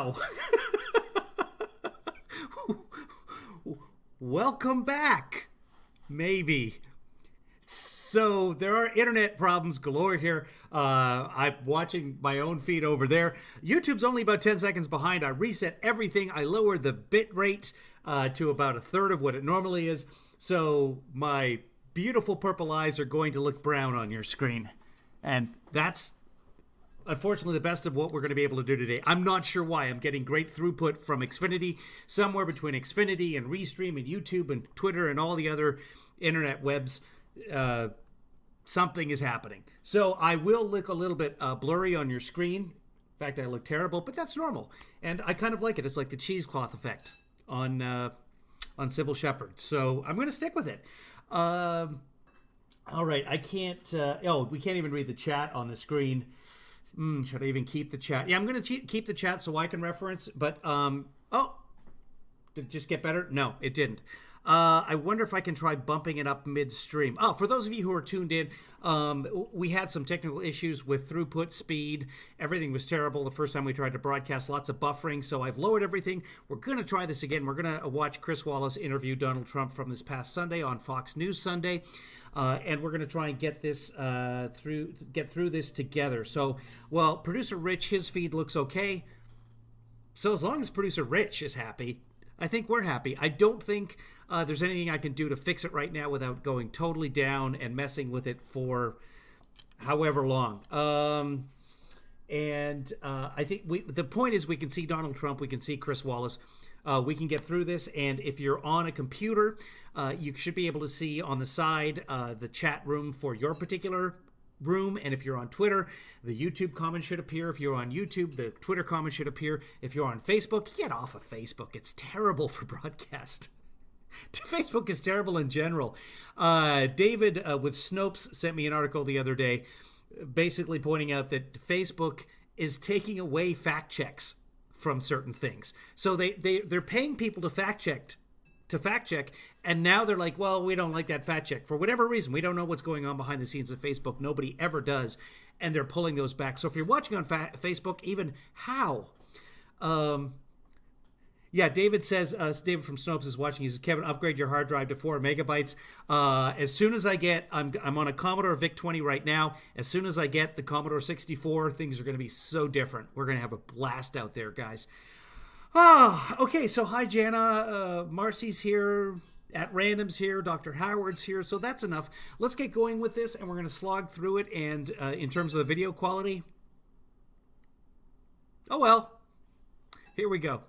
Wow. Welcome back. Maybe. So there are internet problems galore here. I'm watching my own feed over there. YouTube's only about 10 seconds behind. I reset everything. I lowered the bit rate to about a third of what it normally is. So my beautiful purple eyes are going to look brown on your screen. And that's unfortunately the best of what we're going to be able to do today. I'm not sure why. I'm getting great throughput from Xfinity, somewhere between Xfinity and Restream and YouTube and Twitter and all the other internet webs. Something is happening. So I will look a little bit blurry on your screen. In fact, I look terrible, but that's normal. And I kind of like it. It's like the cheesecloth effect on Sybil Shepherd. So I'm going to stick with it. All right. I can't... we can't even read the chat on the screen. Should I even keep the chat? Yeah, I'm going to keep the chat so I can reference. But, did it just get better? No, it didn't. I wonder if I can try bumping it up midstream. Oh, for those of you who are tuned in, we had some technical issues with throughput speed. Everything was terrible the first time we tried to broadcast, lots of buffering. So I've lowered everything. We're going to try this again. We're going to watch Chris Wallace interview Donald Trump from this past Sunday on Fox News Sunday. And we're going to try and get this through this together. So, well, producer Rich, his feed looks okay. So as long as producer Rich is happy, I think we're happy. I don't think there's anything I can do to fix it right now without going totally down and messing with it for however long. I think the point is we can see Donald Trump, we can see Chris Wallace. We can get through this, and if you're on a computer, you should be able to see on the side the chat room for your particular room, and if you're on Twitter, the YouTube comment should appear. If you're on YouTube, the Twitter comment should appear. If you're on Facebook, get off of Facebook. It's terrible for broadcast. Facebook is terrible in general. David with Snopes sent me an article the other day basically pointing out that Facebook is taking away fact checks from certain things. So they're paying people to fact check, and now they're like, well, we don't like that fact check for whatever reason. We don't know what's going on behind the scenes of Facebook. Nobody ever does, and they're pulling those back. So if you're watching on Facebook, even how? Yeah, David says, David from Snopes is watching. He says, Kevin, upgrade your hard drive to 4 megabytes. As soon as I get, I'm on a Commodore VIC-20 right now. As soon as I get the Commodore 64, things are going to be so different. We're going to have a blast out there, guys. Okay, so hi, Jana. Marcy's here. At Random's here. Dr. Howard's here. So that's enough. Let's get going with this, and we're going to slog through it. And in terms of the video quality, oh well. Here we go.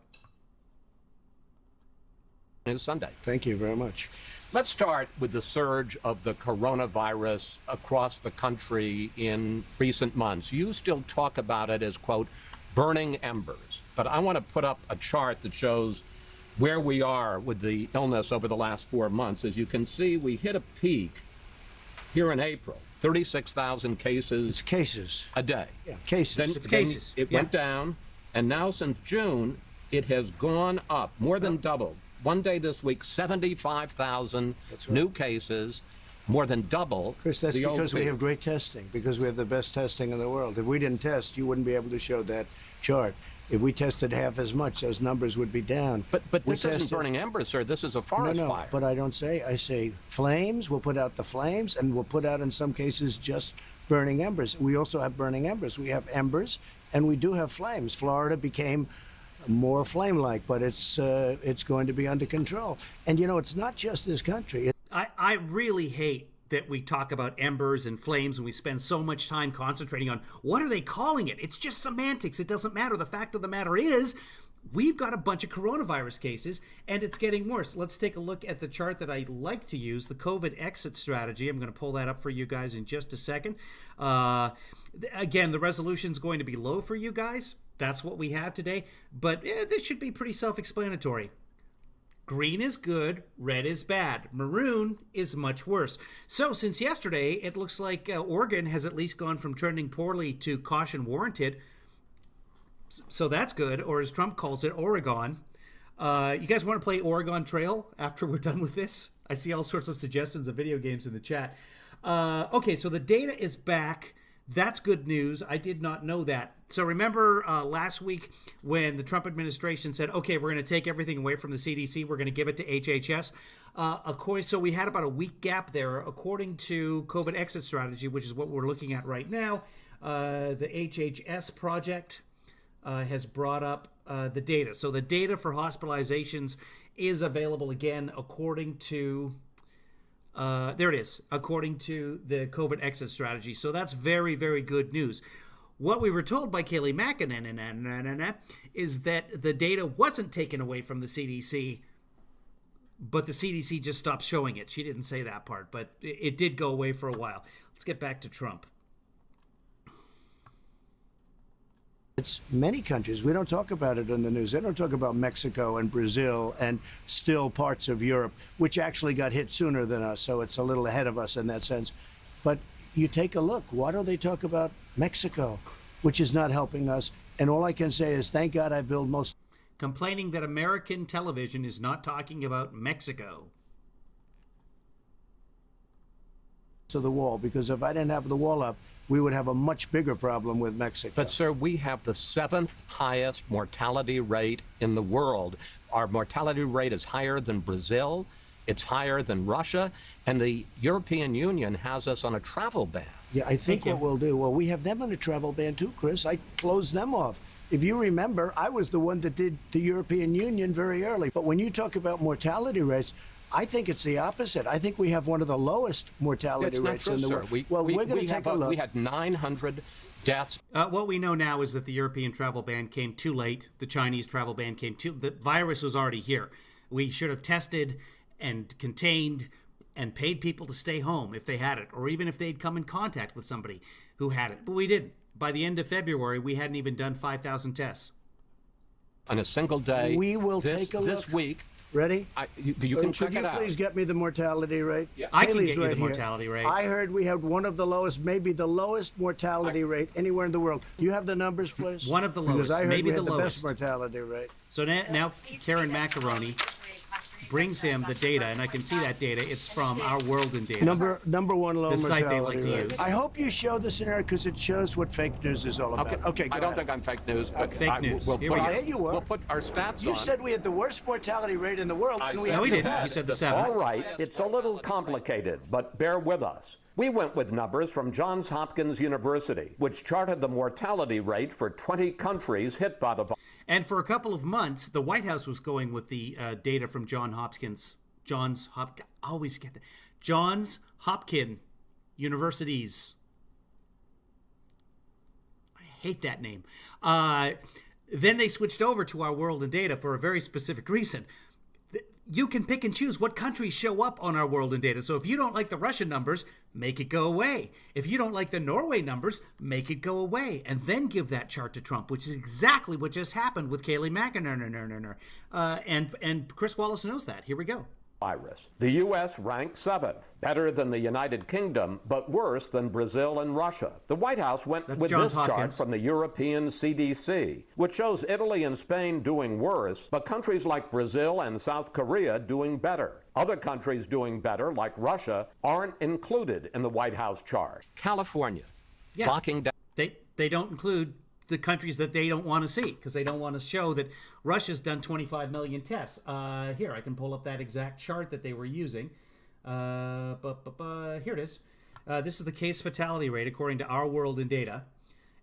News Sunday. Thank you very much. Let's start with the surge of the coronavirus across the country in recent months. You still talk about it as, quote, burning embers. But I want to put up a chart that shows where we are with the illness over the last 4 months. As you can see, we hit a peak here in April. 36,000 cases. It's cases. A day. Yeah, cases. Then, it's cases. It went down, and now since June, it has gone up, more than doubled. One day this week, 75,000 new cases, more than double. Chris, that's the old because we peak. have great testing, because we have the best testing in the world. If we didn't test, you wouldn't be able to show that chart. If we tested half as much, those numbers would be down. But this isn't burning embers, sir. This is a forest fire. But I don't say. I say flames. We'll put out the flames, and we'll put out, in some cases, just burning embers. We also have burning embers. We have embers, and we do have flames. Florida became more flame-like, but it's going to be under control. And, you know, it's not just this country. I really hate that we talk about embers and flames and we spend so much time concentrating on what are they calling it. It's just semantics. It doesn't matter. The fact of the matter is we've got a bunch of coronavirus cases and it's getting worse. Let's take a look at the chart that I like to use, the COVID exit strategy. I'm going to pull that up for you guys in just a second. Again, the resolution's going to be low for you guys. That's what we have today. But this should be pretty self-explanatory. Green is good, red is bad. Maroon is much worse. So since yesterday, it looks like Oregon has at least gone from trending poorly to caution warranted. So that's good, or as Trump calls it, Oregon. You guys want to play Oregon Trail after we're done with this? I see all sorts of suggestions of video games in the chat. Okay, so the data is back. That's good news. I did not know that. So remember last week when the Trump administration said, okay, we're going to take everything away from the CDC, we're going to give it to HHS. So we had about a week gap there. According to COVID exit strategy, which is what we're looking at right now, the HHS project has brought up the data. So the data for hospitalizations is available again according to there it is, according to the COVID exit strategy. So that's very, very good news. What we were told by Kayleigh McEnany is that the data wasn't taken away from the CDC, but the CDC just stopped showing it. She didn't say that part, but it did go away for a while. Let's get back to Trump. It's many countries. We don't talk about it in the news. They don't talk about Mexico and Brazil and still parts of Europe, which actually got hit sooner than us. So it's a little ahead of us in that sense. But you take a look. Why don't they talk about Mexico, which is not helping us? And all I can say is, thank God I build most. Complaining that American television is not talking about Mexico. To the wall, because if I didn't have the wall up, we would have a much bigger problem with Mexico. But, sir, we have the 7th highest mortality rate in the world. Our mortality rate is higher than Brazil. It's higher than Russia. And the European Union has us on a travel ban. Yeah, I think what we'll do, well, we have them on a travel ban too, Chris. I closed them off. If you remember, I was the one that did the European Union very early. But when you talk about mortality rates, I think it's the opposite. I think we have one of the lowest mortality rates in the world. We're going to take a look. We had 900 deaths. What we know now is that the European travel ban came too late. The Chinese travel ban came too. The virus was already here. We should have tested and contained and paid people to stay home if they had it, or even if they'd come in contact with somebody who had it. But we didn't. By the end of February, we hadn't even done 5,000 tests. On a single day. We will take a look. This week. Ready? You can check it out. Could you please get me the mortality rate? Yeah. I can get you right the mortality here. rate. I heard we have one of the lowest, maybe the lowest mortality rate anywhere in the world. You have the numbers, please? One of the lowest, because I heard maybe we the had lowest. Best mortality rate. So now Karen Macaroni brings him the data, and I can see that data. It's from Our World in Data. Number one low the mortality site they like to rate. use. I hope you show this scenario because it shows what fake news is all about. Okay, I don't think I'm fake news, but Fake news. We'll Here put we our, go. Yeah, you were. We'll put our stats on. You said we had the worst mortality rate in the world. I and said No, he had didn't. He said the 7th. All right, it's a little complicated, but bear with us. We went with numbers from Johns Hopkins University, which charted the mortality rate for 20 countries hit by the virus. And for a couple of months, the White House was going with the data from Johns Hopkins Universities. I hate that name. Then they switched over to Our World in Data for a very specific reason. You can pick and choose what countries show up on Our World in Data. So if you don't like the Russian numbers, make it go away. If you don't like the Norway numbers, make it go away. And then give that chart to Trump, which is exactly what just happened with Kayleigh McEnany. And Chris Wallace knows that. Here we go. Virus. The U.S. ranked 7th, better than the United Kingdom, but worse than Brazil and Russia. The White House went with Johns this chart Hopkins. from the European CDC, which shows Italy and Spain doing worse, but countries like Brazil and South Korea doing better. Other countries doing better, like Russia, aren't included in the White House chart. California, Yeah. locking down. They don't include the countries that they don't want to see because they don't want to show that Russia's done 25 million tests. Here, I can pull up that exact chart that they were using. Here it is. This is the case fatality rate according to Our World in Data.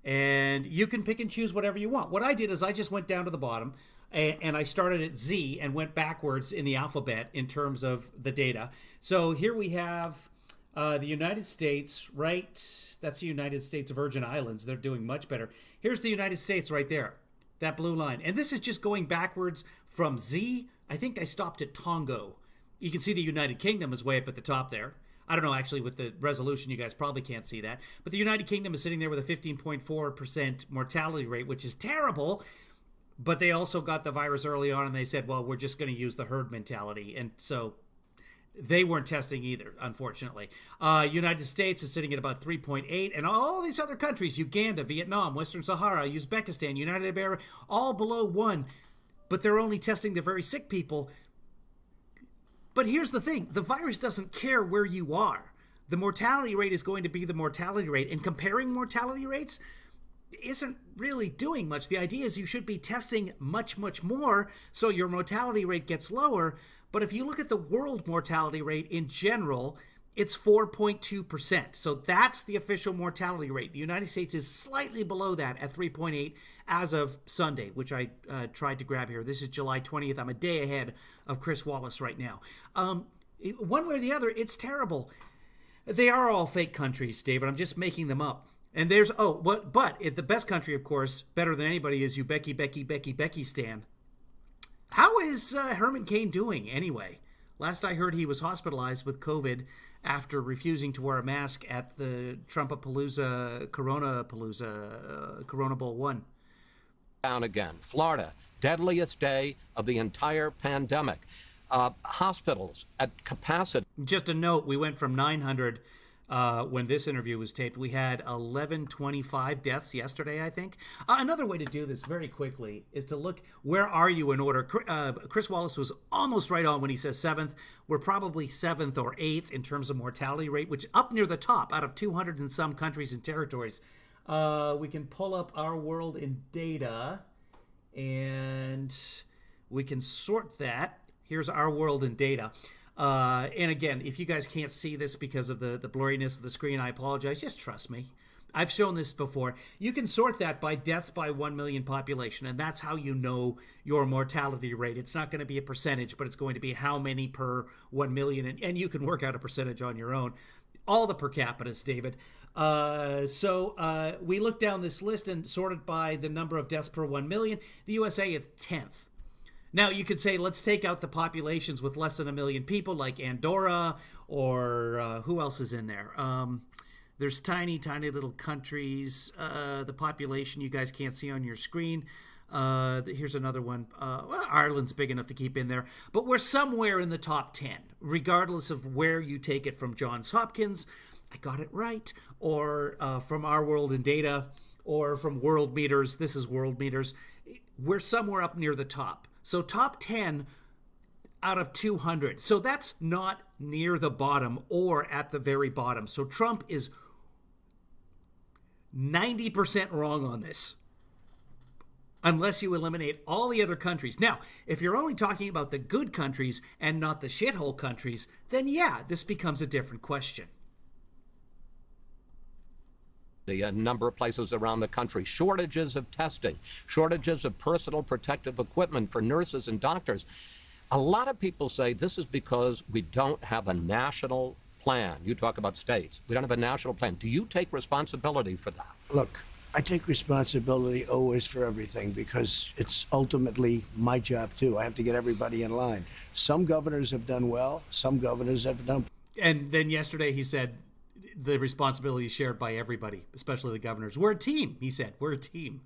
And you can pick and choose whatever you want. What I did is I just went down to the bottom and I started at Z and went backwards in the alphabet in terms of the data. So here we have the United States, right? That's the United States Virgin Islands. They're doing much better. Here's the United States right there, that blue line. And this is just going backwards from Z. I think I stopped at Tongo. You can see the United Kingdom is way up at the top there. I don't know, actually, with the resolution, you guys probably can't see that. But the United Kingdom is sitting there with a 15.4% mortality rate, which is terrible. But they also got the virus early on, and they said, well, we're just going to use the herd mentality. And so they weren't testing either, unfortunately. United States is sitting at about 3.8, and all these other countries, Uganda, Vietnam, Western Sahara, Uzbekistan, United Arab Emirates, all below 1, but they're only testing the very sick people. But here's the thing, the virus doesn't care where you are. the mortality rate is going to be the mortality rate. And comparing mortality rates isn't really doing much. The idea is you should be testing much, much more so your mortality rate gets lower. But if you look at the world mortality rate in general, it's 4.2%. So that's the official mortality rate. The United States is slightly below that at 3.8 as of Sunday, which I tried to grab here. This is July 20th. I'm a day ahead of Chris Wallace right now. One way or the other, it's terrible. They are all fake countries, David. I'm just making them up. And there's, but the best country, of course, better than anybody, is you Becky Stan. How is Herman Cain doing anyway? Last I heard, he was hospitalized with COVID after refusing to wear a mask at the Trumpapalooza, Corona Bowl 1. Down again. Florida, deadliest day of the entire pandemic. Hospitals at capacity. Just a note, we went from 900 when this interview was taped. We had 1125 deaths yesterday, I think. Another way to do this very quickly is to look, where are you in order? Chris Wallace was almost right on when he says 7th. We're probably 7th or 8th in terms of mortality rate, which up near the top out of 200 and some countries and territories. We can pull up our world in data and we can sort that. Here's our world in data. And again, if you guys can't see this because of the blurriness of the screen, I apologize. Just trust me. I've shown this before. You can sort that by deaths by 1 million population, and that's how you know your mortality rate. It's not going to be a percentage, but it's going to be how many per 1 million, and you can work out a percentage on your own. All the per capitas, David. So we looked down this list and sorted by the number of deaths per 1 million. The USA is 10th. Now, you could say, let's take out the populations with less than 1 million people, like Andorra, or who else is in there? There's tiny, tiny little countries. The population you guys can't see on your screen. Here's another one. Well, Ireland's big enough to keep in there. But we're somewhere in the top 10, regardless of where you take it from Johns Hopkins. I got it right. Or from our world in data, or from World Meters. This is World Meters. We're somewhere up near the top. So top 10 out of 200. So that's not near the bottom or at the very bottom. So Trump is 90% wrong on this, unless you eliminate all the other countries. Now, if you're only talking about the good countries and not the shithole countries, then yeah, this becomes a different question. A number of places around the country, shortages of testing, shortages of personal protective equipment for nurses and doctors. A lot of people say this is because we don't have a national plan. You talk about states. We don't have a national plan. Do you take responsibility for that? Look, I take responsibility always for everything because it's ultimately my job too. I have to get everybody in line. Some governors have done well. Some governors have done. And then yesterday he said, the responsibility is shared by everybody, especially the governors. We're a team, he said. We're a team.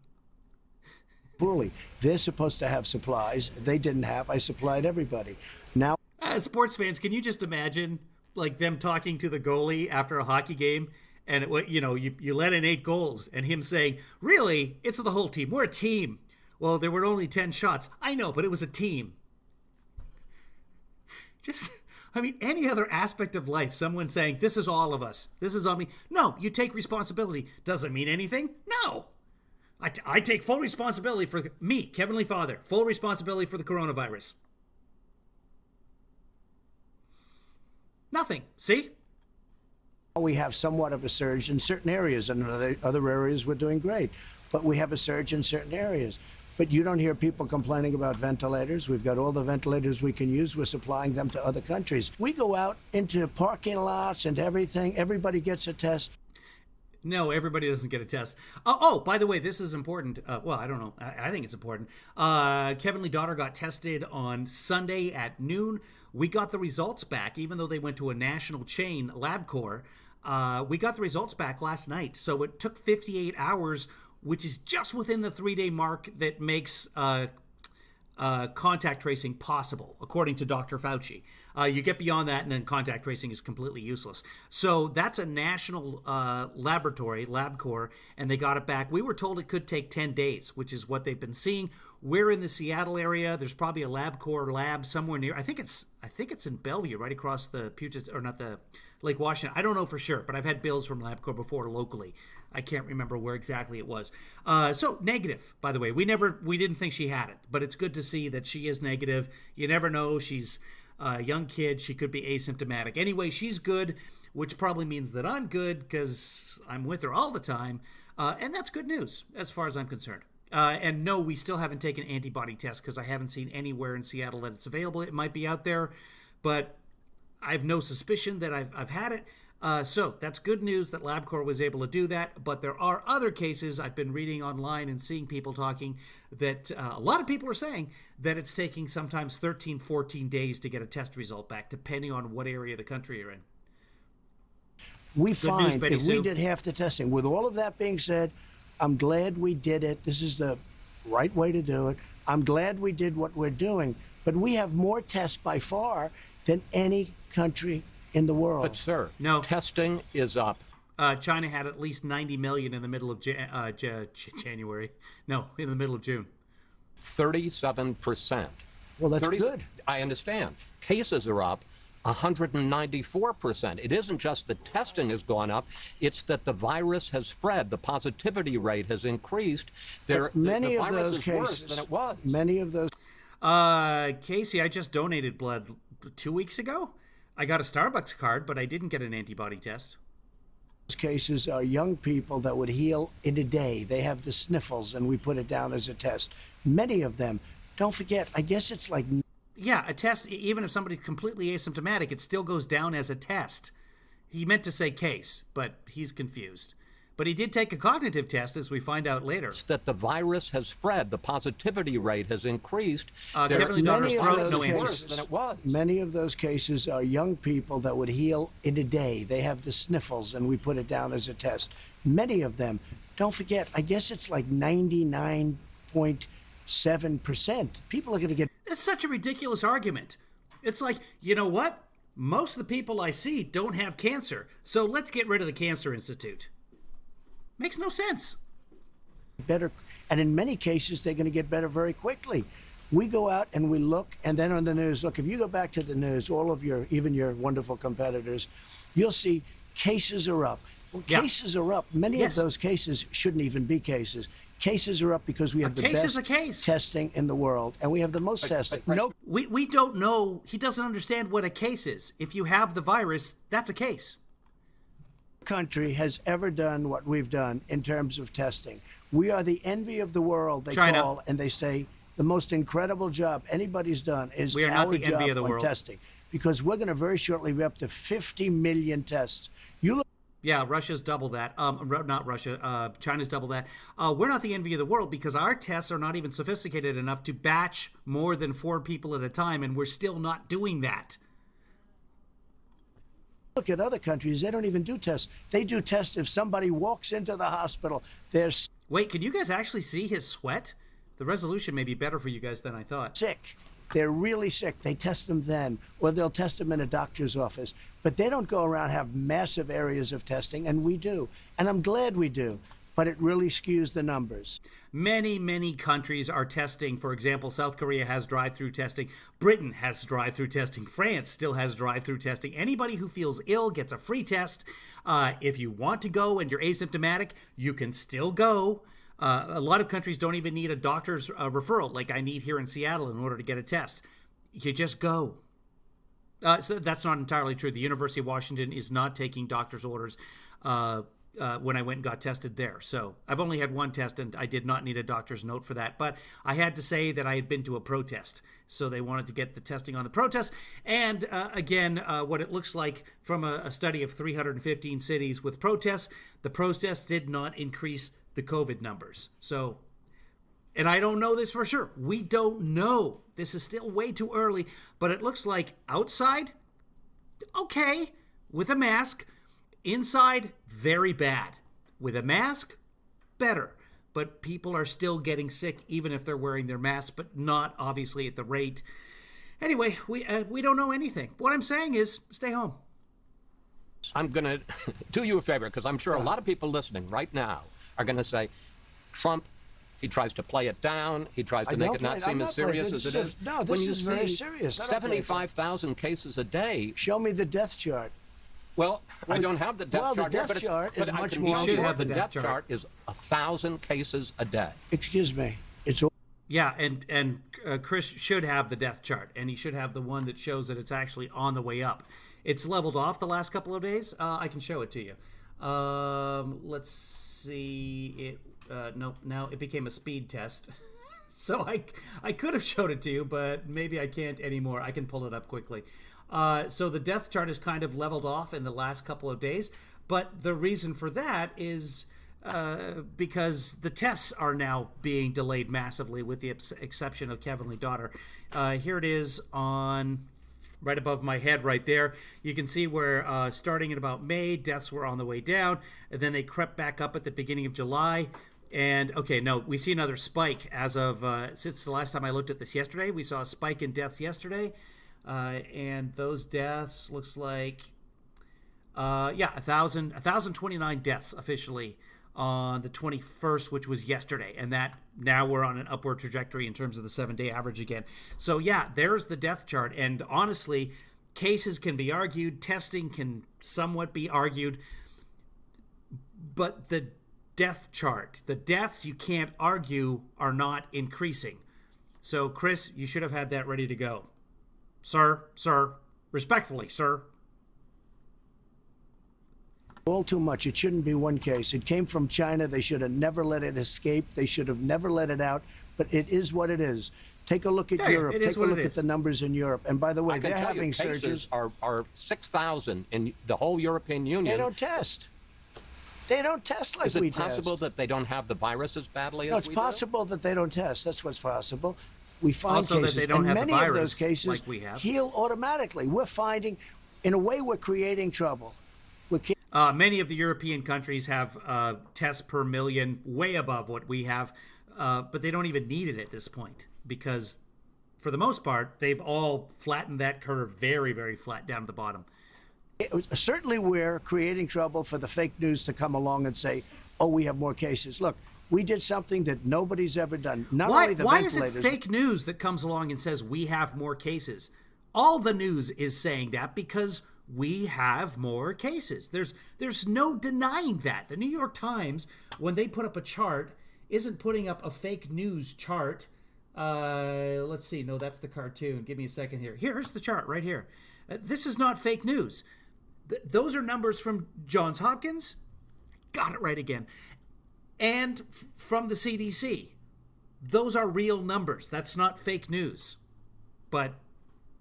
Poorly. They're supposed to have supplies. They didn't have. I supplied everybody. Now, sports fans, can you just imagine like them talking to the goalie after a hockey game, and you let in 8 goals, and him saying, "Really, it's the whole team. We're a team." Well, there were only 10 shots. I know, but it was a team. Any other aspect of life, someone saying, this is all of us, this is on me. No, you take responsibility. Doesn't mean anything? No. I take full responsibility for me, Heavenly Father, full responsibility for the coronavirus. Nothing. See? We have somewhat of a surge in certain areas, and other areas we're doing great. But we have a surge in certain areas. But you don't hear people complaining about ventilators. We've got all the ventilators we can use. We're supplying them to other countries. We go out into parking lots and everything. Everybody gets a test. No, everybody doesn't get a test. Oh, by the way, this is important. Well, I don't know. I think it's important. Kevin Lee Daughter got tested on Sunday at noon. We got the results back, even though they went to a national chain, LabCorp. We got the results back last night. So it took 58 hours, which is just within the 3-day mark that makes contact tracing possible, according to Dr. Fauci. You get beyond that, and then contact tracing is completely useless. So that's a national laboratory, LabCorp, and they got it back. We were told it could take 10 days, which is what they've been seeing. We're in the Seattle area. There's probably a LabCorp lab somewhere near. I think it's in Bellevue, right across the Puget, or not the Lake Washington. I don't know for sure, but I've had bills from LabCorp before locally. I can't remember where exactly it was. So negative, by the way. We didn't think she had it, but it's good to see that she is negative. You never know. She's a young kid. She could be asymptomatic. Anyway, she's good, which probably means that I'm good because I'm with her all the time. And that's good news as far as I'm concerned. And no, we still haven't taken antibody tests because I haven't seen anywhere in Seattle that it's available. It might be out there, but I have no suspicion that I've had it. So that's good news that LabCorp was able to do that. But there are other cases I've been reading online and seeing people talking that a lot of people are saying that it's taking sometimes 13, 14 days to get a test result back, depending on what area of the country you're in. We Good find news, Betty if Sue. we did half the testing. With all of that being said, I'm glad we did it. This is the right way to do it. I'm glad we did what we're doing. But we have more tests by far than any country in the world. But, sir, No. testing is up. China had at least 90 million in the middle of January. No, in the middle of June. 37%. Well, that's good. I understand. Cases are up 194%. It isn't just that testing has gone up, it's that the virus has spread. The positivity rate has increased. Many the of virus those is worse cases, than it was. many of those Casey, I just donated blood 2 weeks ago. I got a Starbucks card, but I didn't get an antibody test. cases are young people that would heal in a day. They have the sniffles, and we put it down as a test. Many of them, don't forget, I guess it's like Yeah, a test, even if somebody's completely asymptomatic, it still goes down as a test. He meant to say case, but he's confused. But he did take a cognitive test, as we find out later. It's that the virus has spread. The positivity rate has increased. Kevin Lee Donner's many of throat, those no cases- answers. Than it was. Many of those cases are young people that would heal in a day. They have the sniffles, and we put it down as a test. Many of them, don't forget, I guess it's like 99.7%. People are going to get It's such a ridiculous argument. It's like, you know what? Most of the people I see don't have cancer, so let's get rid of the Cancer Institute. Makes no sense. better, and in many cases, they're going to get better very quickly. We go out and we look, and then on the news, look, if you go back to the news, all of your, even your wonderful competitors, you'll see cases are up. Well, Yeah. cases are up. Many Yes. of those cases shouldn't even be cases. Cases are up because we have the case best is a case. testing in the world, and we have the most testing. No We don't know. He doesn't understand what a case is. If you have the virus, that's a case. country has ever done what we've done in terms of testing. We are the envy of the world, they China. call, and they say the most incredible job anybody's done is We are our not the job envy of the on world. testing. Because we're going to very shortly be up to 50 million tests. You look Yeah, Russia's double that. Not Russia. China's double that. We're not the envy of the world because our tests are not even sophisticated enough to batch more than 4 people at a time, and we're still not doing that. look at other countries, they don't even do tests. They do tests if somebody walks into the hospital. They're Wait, can you guys actually see his sweat? The resolution may be better for you guys than I thought. sick. They're really sick. They test them then, or they'll test them in a doctor's office. But they don't go around and have massive areas of testing, and we do. And I'm glad we do. But it really skews the numbers. Many, many countries are testing. For example, South Korea has drive-through testing. Britain has drive-through testing. France still has drive-through testing. Anybody who feels ill gets a free test. If you want to go and you're asymptomatic, you can still go. A lot of countries don't even need a doctor's referral, like I need here in Seattle in order to get a test. You just go. So that's not entirely true. The University of Washington is not taking doctor's orders when I went and got tested there. So I've only had one test, and I did not need a doctor's note for that. But I had to say that I had been to a protest. So they wanted to get the testing on the protest. And again, what it looks like from a study of 315 cities with protests, the protests did not increase the COVID numbers. So, and I don't know this for sure. We don't know. This is still way too early. But it looks like outside, okay, with a mask. Inside, very bad. With a mask, better. But people are still getting sick even if they're wearing their masks, but not obviously at the rate. Anyway, we don't know anything. What I'm saying is stay home. I'm going to do you a favor, because I'm sure a lot of people listening right now are going to say, Trump, he tries to play it down. He tries to make it not seem as serious as it is. No, this When you is very see serious. I don't play it down. 75,000 cases a day, Show me the death chart. Well, I don't have the death well, the chart here, death but chart is but I much can more tell you should what have the the death death chart is 1,000 cases a day. Excuse me. It's all Yeah, and Chris should have the death chart, and he should have the one that shows that it's actually on the way up. It's leveled off the last couple of days. I can show it to you. Let's see. Nope. Now it became a speed test. So I could have showed it to you, but maybe I can't anymore. I can pull it up quickly. So the death chart is kind of leveled off in the last couple of days, but the reason for that is because the tests are now being delayed massively, with the exception of Kevin Lee Daughter. Here it is on right above my head right there. You can see where starting in about May, deaths were on the way down, and then they crept back up at the beginning of July. And okay, no, we see another spike as of since the last time I looked at this yesterday. We saw a spike in deaths yesterday, and those deaths looks like 1,029 deaths officially on the 21st, which was yesterday, and that now we're on an upward trajectory in terms of the 7-day average again. So yeah, there's the death chart, and honestly, cases can be argued, testing can somewhat be argued, but the death chart, the deaths you can't argue are not increasing. So Chris, you should have had that ready to go. Sir, respectfully, sir. all too much. It shouldn't be one case. It came from China. They should have never let it escape. They should have never let it out. But it is what it is. Take a look at Europe. Take a look at the numbers in Europe. And by the way, they're having surges. Are 6,000 in the whole European Union. They don't test. They don't test like we test. Is it possible that they don't have the virus as badly as we do? No, it's possible that they don't test. That's what's possible. We find also cases, that they don't and have many the virus of those cases like we have. heal automatically. We're finding, in a way, we're creating trouble. Many of the European countries have tests per million way above what we have, but they don't even need it at this point because, for the most part, they've all flattened that curve very, very flat down to the bottom. Certainly we're creating trouble for the fake news to come along and say, oh, we have more cases. Look, we did something that nobody's ever done. Why is it fake news that comes along and says we have more cases? All the news is saying that because we have more cases. There's no denying that. The New York Times, when they put up a chart, isn't putting up a fake news chart. Let's see. No, that's the cartoon. Give me a second here. Here's the chart right here. This is not fake news. Those are numbers from Johns Hopkins. Got it right again. And from the CDC. Those are real numbers. That's not fake news. But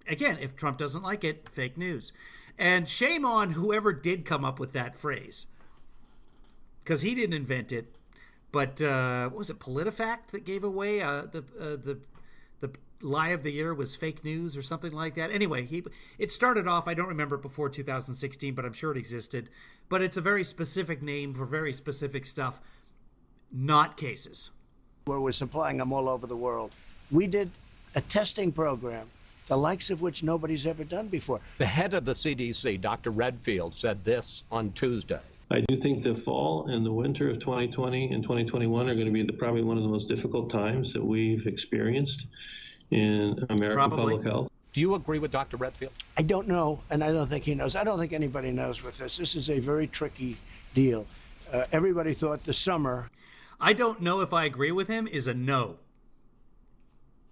again, if Trump doesn't like it, fake news. And shame on whoever did come up with that phrase. Because he didn't invent it. But what was it, PolitiFact that gave away the lie of the year was fake news or something like that? Anyway, it started off, I don't remember before 2016, but I'm sure it existed. But it's a very specific name for very specific stuff, not cases. Where we're supplying them all over the world. We did a testing program, the likes of which nobody's ever done before. The head of the CDC, Dr. Redfield, said this on Tuesday. I do think the fall and the winter of 2020 and 2021 are going to be probably one of the most difficult times that we've experienced in American public health. Do you agree with Dr. Redfield? I don't know, and I don't think he knows. I don't think anybody knows with this. This is a very tricky deal. Everybody thought the summer. I don't know if I agree with him is a no.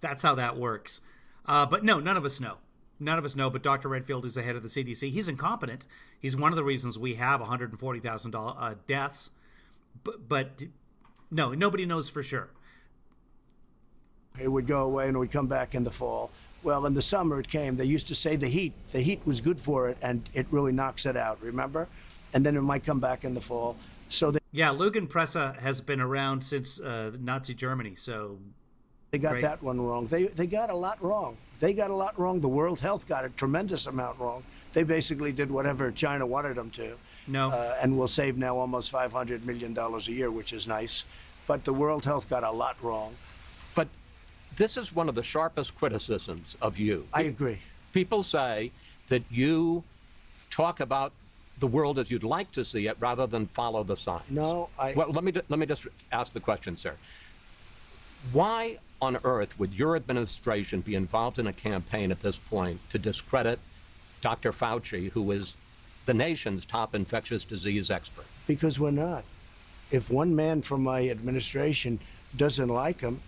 That's how that works. But no, none of us know. None of us know, but Dr. Redfield is the head of the CDC. He's incompetent. He's one of the reasons we have 140,000 deaths. But no, nobody knows for sure. It would go away and it would come back in the fall. Well, in the summer it came. They used to say the heat was good for it, and it really knocks it out, remember? And then it might come back in the fall. Yeah, Lügenpresse has been around since Nazi Germany, so... They got that one wrong. They got a lot wrong. They got a lot wrong. The World Health got a tremendous amount wrong. They basically did whatever China wanted them to. No. And we'll save now almost $500 million a year, which is nice. But the World Health got a lot wrong. But this is one of the sharpest criticisms of you. I agree. People say that you talk about the world as you'd like to see it rather than follow the signs. No, Well, let me just ask the question, sir. Why on earth would your administration be involved in a campaign at this point to discredit Dr. Fauci, who is the nation's top infectious disease expert? Because we're not. If one man from my administration doesn't like him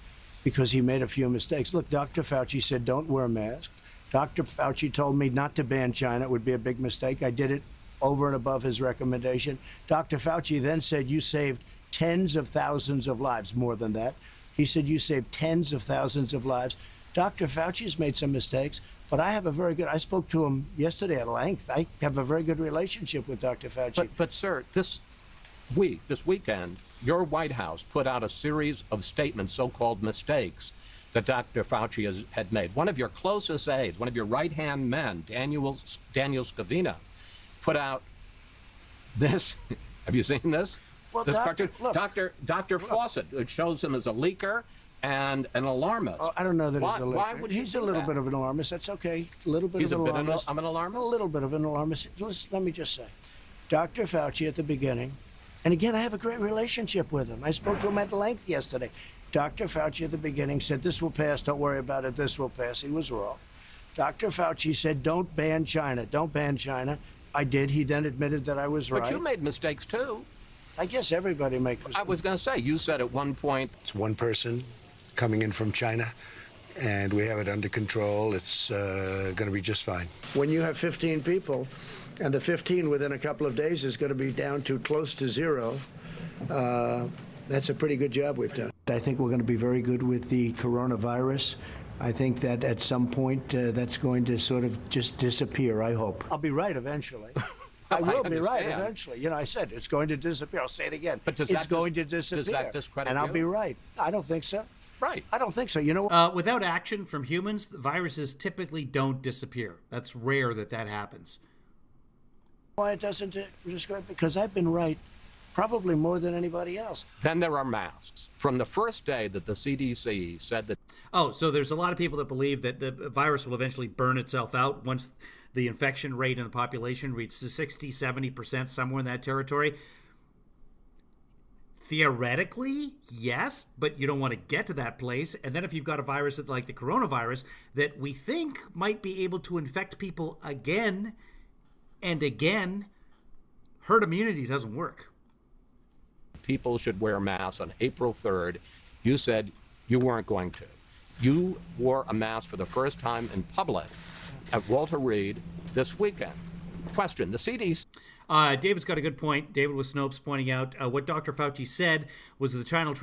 because he made a few mistakes. Look, Dr. Fauci said don't wear a mask. Dr. Fauci told me not to ban China. It would be a big mistake. I did it over and above his recommendation. Dr. Fauci then said you saved tens of thousands of lives, more than that. He said you saved tens of thousands of lives. Dr. Fauci's made some mistakes, but I have a very good, I spoke to him yesterday at length. I have a very good relationship with Dr. Fauci. But sir, this weekend, your White House put out a series of statements, so-called mistakes, that Dr. Fauci had made. One of your closest aides, one of your right-hand men, Daniel Scavino, put out this. Have you seen this? Well, this Doctor, cartoon? Dr. Fawcett, it shows him as a leaker and an alarmist. Oh, I don't know that why, he's a leaker. Why would he's you a do little that? bit of an alarmist. That's okay. A little bit He's of a an bit alarmist. of an alarmist? A little bit of an alarmist. Let me just say, Dr. Fauci at the beginning, and again, I have a great relationship with him. I spoke to him at length yesterday. Dr. Fauci at the beginning said, this will pass, don't worry about it, this will pass. He was wrong. Dr. Fauci said, don't ban China, don't ban China. I did. He then admitted that I was right. But you made mistakes too. I guess everybody makes mistakes. I was going to say, you said at one point, it's one person coming in from China, and we have it under control. It's going to be just fine. When you have 15 people, and the 15 within a couple of days is going to be down to close to zero, that's a pretty good job we've done. I think we're going to be very good with the coronavirus. I think that at some point that's going to sort of just disappear, I hope. I'll be right eventually. I will be right eventually. You know, I said it's going to disappear. I'll say it again. But it's going to disappear. Does that discredit and I'll you? be right. I don't think so. Right. I don't think so. You know what? Without action from humans, the viruses typically don't disappear. That's rare that happens. Why it doesn't disappear? Because I've been right probably more than anybody else. Then there are masks. From the first day that the CDC said that... Oh, so there's a lot of people that believe that the virus will eventually burn itself out once the infection rate in the population reaches 60, 70%, somewhere in that territory. Theoretically, yes, but you don't want to get to that place. And then if you've got a virus like the coronavirus that we think might be able to infect people again and again, herd immunity doesn't work. People should wear masks on April 3rd. You said you weren't going to. You wore a mask for the first time in public at Walter Reed this weekend. Question, the CDC... David's got a good point. David with Snopes pointing out what Dr. Fauci said was the China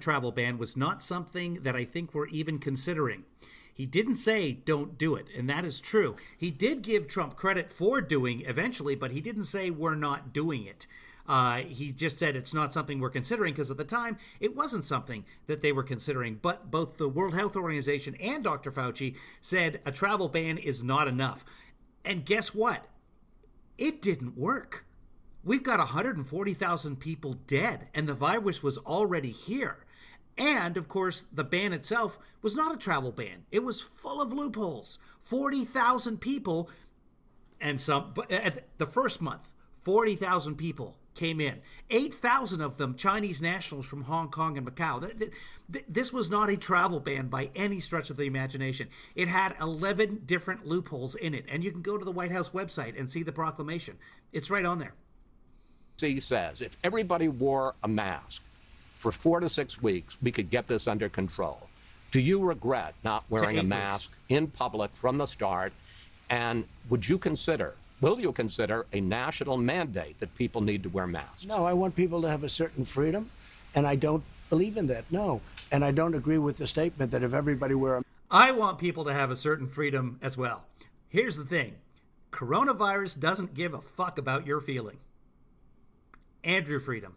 travel ban was not something that I think we're even considering. He didn't say don't do it, and that is true. He did give Trump credit for doing eventually, but he didn't say we're not doing it. He just said it's not something we're considering because at the time it wasn't something that they were considering. But both the World Health Organization and Dr. Fauci said a travel ban is not enough. And guess what? It didn't work. We've got 140,000 people dead, and the virus was already here. And, of course, the ban itself was not a travel ban. It was full of loopholes. 40,000 people, and the first month, 40,000 people came in. 8,000 of them Chinese nationals from Hong Kong and Macau. This was not a travel ban by any stretch of the imagination. It had 11 different loopholes in it, and you can go to the White House website and see the proclamation. It's right on there. CDC says if everybody wore a mask for 4 to 6 weeks, we could get this under control. Do you regret not wearing a mask in public from the start? And will you consider a national mandate that people need to wear masks? No, I want people to have a certain freedom, and I don't believe in that, no. And I don't agree with the statement that if everybody wear a... I want people to have a certain freedom as well. Here's the thing. Coronavirus doesn't give a fuck about your feeling. Andrew Freedom.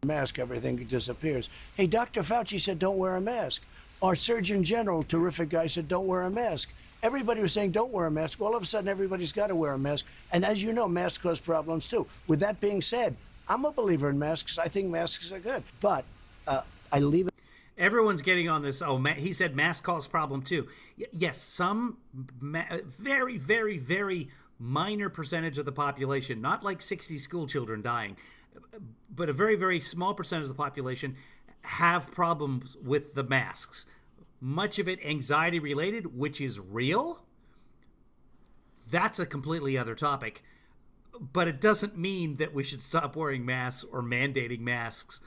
Mask, everything disappears. Hey, Dr. Fauci said don't wear a mask. Our Surgeon General, terrific guy, said don't wear a mask. Everybody was saying don't wear a mask. All of a sudden, everybody's got to wear a mask. And as you know, masks cause problems too. With that being said, I'm a believer in masks. I think masks are good. But I leave it. Everyone's getting on this. Oh, he said mask cause problem too. Yes, some very, very, very minor percentage of the population, not like 60 school children dying, but a very, very small percentage of the population have problems with the masks. Much of it anxiety related, which is real. That's a completely other topic. But it doesn't mean that we should stop wearing masks or mandating masks.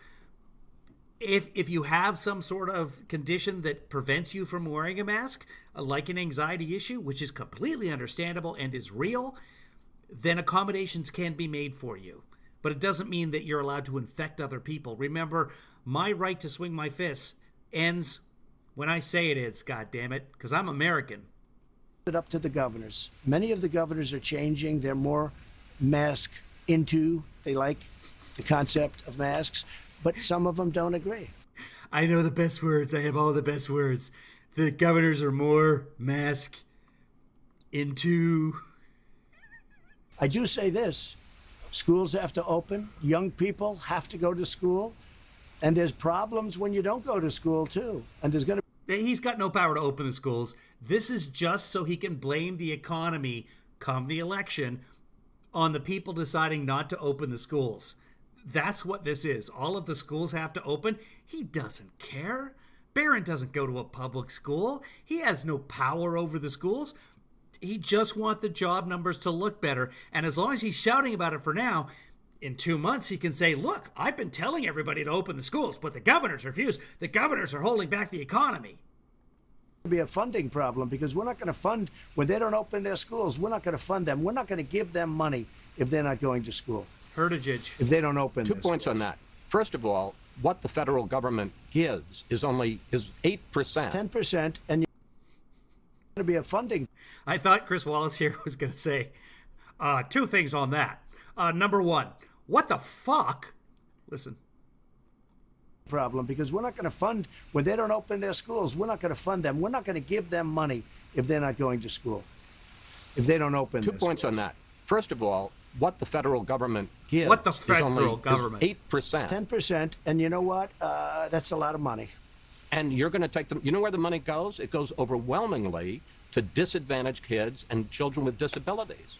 If you have some sort of condition that prevents you from wearing a mask, like an anxiety issue, which is completely understandable and is real, then accommodations can be made for you. But it doesn't mean that you're allowed to infect other people. Remember, my right to swing my fists ends when I say it is, goddammit, because I'm American. It up to the governors. Many of the governors are changing. They're more mask into. They like the concept of masks, but some of them don't agree. I know the best words. I have all the best words. The governors are more mask into. I do say this. Schools have to open. Young people have to go to school. And there's problems when you don't go to school, too. And there's going to He's got no power to open the schools. This is just so he can blame the economy come the election on the people deciding not to open the schools. That's what this is. All of the schools have to open. He doesn't care. Barron doesn't go to a public school. He has no power over the schools. He just wants the job numbers to look better. And as long as he's shouting about it for now, in 2 months he can say, look, I've been telling everybody to open the schools, but the governors refuse. The governors are holding back the economy. be a funding problem because we're not going to fund when they don't open their schools. We're not going to fund them. We're not going to give them money if they're not going to school. Herditage. If they don't open. Two points on that. First of all, what the federal government gives is 8%. 10%, and you're going to be a funding. I thought Chris Wallace here was going to say two things on that. Number one, what the fuck? Listen. Problem because we're not going to fund when they don't open their schools. We're not going to fund them. We're not going to give them money if they're not going to school. If they don't open. Two points on that. First of all, what the federal government gives what the federal government is 8%. 10%, and you know what? That's a lot of money. And you're going to take them. You know where the money goes? It goes overwhelmingly to disadvantaged kids and children with disabilities.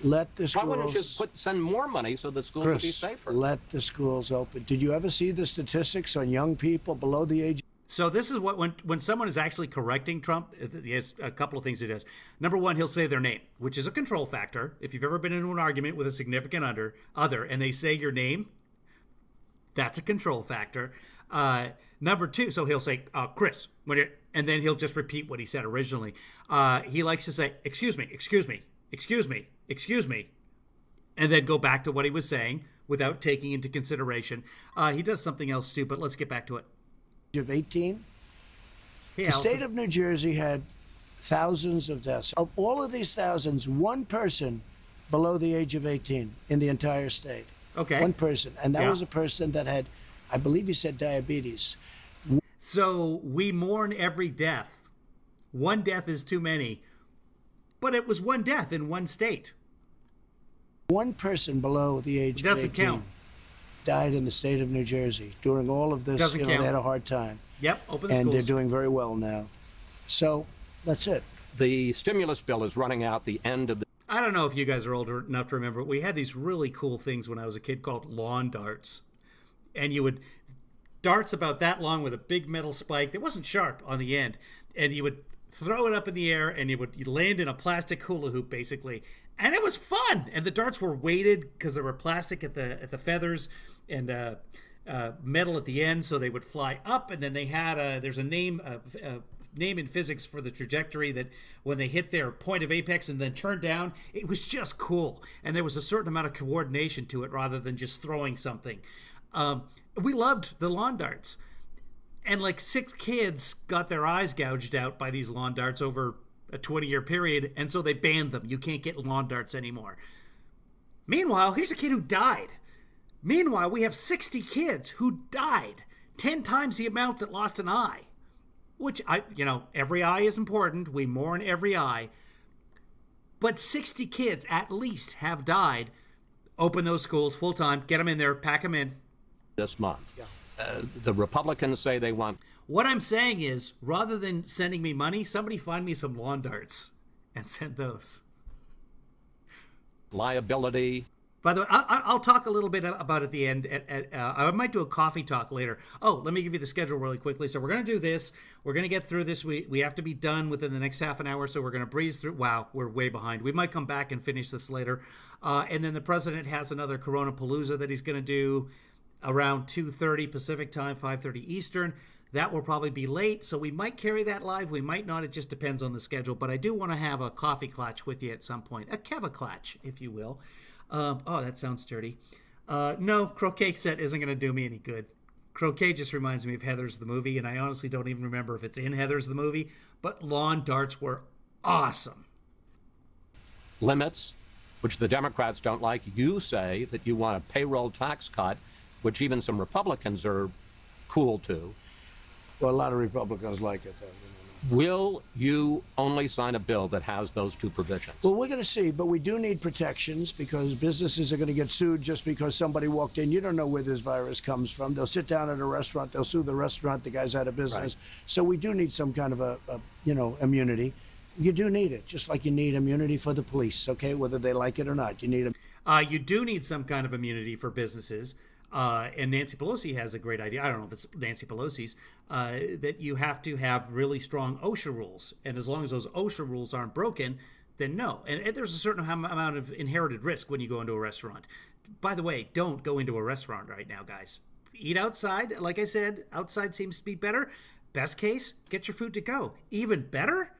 Let the schools. Why wouldn't you send more money so the schools would be safer? Let the schools open. Did you ever see the statistics on young people below the age? So this is what when someone is actually correcting Trump, he has a couple of things he does. Number one, he'll say their name, which is a control factor. If you've ever been into an argument with a significant other and they say your name, that's a control factor. Number two, so he'll say, Chris, and then he'll just repeat what he said originally. He likes to say, excuse me, excuse me, excuse me, excuse me, and then go back to what he was saying without taking into consideration. He does something else stupid. Let's get back to it. Of 18, Hey, the state of New Jersey had thousands of deaths. Of all of these thousands, one person below the age of 18 in the entire state. Okay. One person. And that was a person that had, I believe you said diabetes. So we mourn every death. One death is too many. But it was one death in one state. One person below the age of 18 doesn't count. Died in the state of New Jersey. During all of this, Doesn't count. they had a hard time. Yep, open the and schools. they're doing very well now. So that's it. The stimulus bill is running out the end of the. I don't know if you guys are old enough to remember. We had these really cool things when I was a kid called lawn darts. And you would, darts about that long with a big metal spike that wasn't sharp on the end. And you would throw it up in the air and you'd land in a plastic hula hoop basically. And it was fun. And the darts were weighted because they were plastic at the feathers and metal at the end, so they would fly up. And then they had there's a name in physics for the trajectory that when they hit their point of apex and then turned down, it was just cool. And there was a certain amount of coordination to it rather than just throwing something. We loved the lawn darts. And like 6 kids got their eyes gouged out by these lawn darts over a 20-year period, and so they banned them. You can't get lawn darts anymore. Meanwhile, here's a kid who died. Meanwhile, we have 60 kids who died, 10 times the amount that lost an eye. Which, every eye is important. We mourn every eye. But 60 kids at least have died. Open those schools full time. Get them in there. Pack them in. This month. Yeah. The Republicans say they want. What I'm saying is, rather than sending me money, somebody find me some lawn darts and send those. Liability. By the way, I'll talk a little bit about at the end. I might do a coffee talk later. Oh, let me give you the schedule really quickly. So we're going to do this. We're going to get through this. We have to be done within the next half an hour, so we're going to breeze through. Wow, we're way behind. We might come back and finish this later. And then the president has another Corona Palooza that he's going to do around 2:30 Pacific time, 5:30 Eastern. That will probably be late, so we might carry that live. We might not. It just depends on the schedule. But I do want to have a coffee clutch with you at some point. A Keva clutch, if you will. Oh, that sounds dirty. No, croquet set isn't going to do me any good. Croquet just reminds me of Heathers the movie, and I honestly don't even remember if it's in Heathers the movie, but lawn darts were awesome. Limits, which the Democrats don't like. You say that you want a payroll tax cut, which even some Republicans are cool to. Well, a lot of Republicans like it, though. Will you only sign a bill that has those two provisions? Well, we're going to see, but we do need protections because businesses are going to get sued just because somebody walked in. You don't know where this virus comes from. They'll sit down at a restaurant. They'll sue the restaurant. The guy's out of business. Right. So we do need some kind of immunity. You do need it, just like you need immunity for the police, okay, whether they like it or not. You need You do need some kind of immunity for businesses. And Nancy Pelosi has a great idea. I don't know if it's Nancy Pelosi's, that you have to have really strong OSHA rules. And as long as those OSHA rules aren't broken, then no. And there's a certain amount of inherited risk when you go into a restaurant. By the way, don't go into a restaurant right now, guys. Eat outside. Like I said, outside seems to be better. Best case, get your food to go. Even better,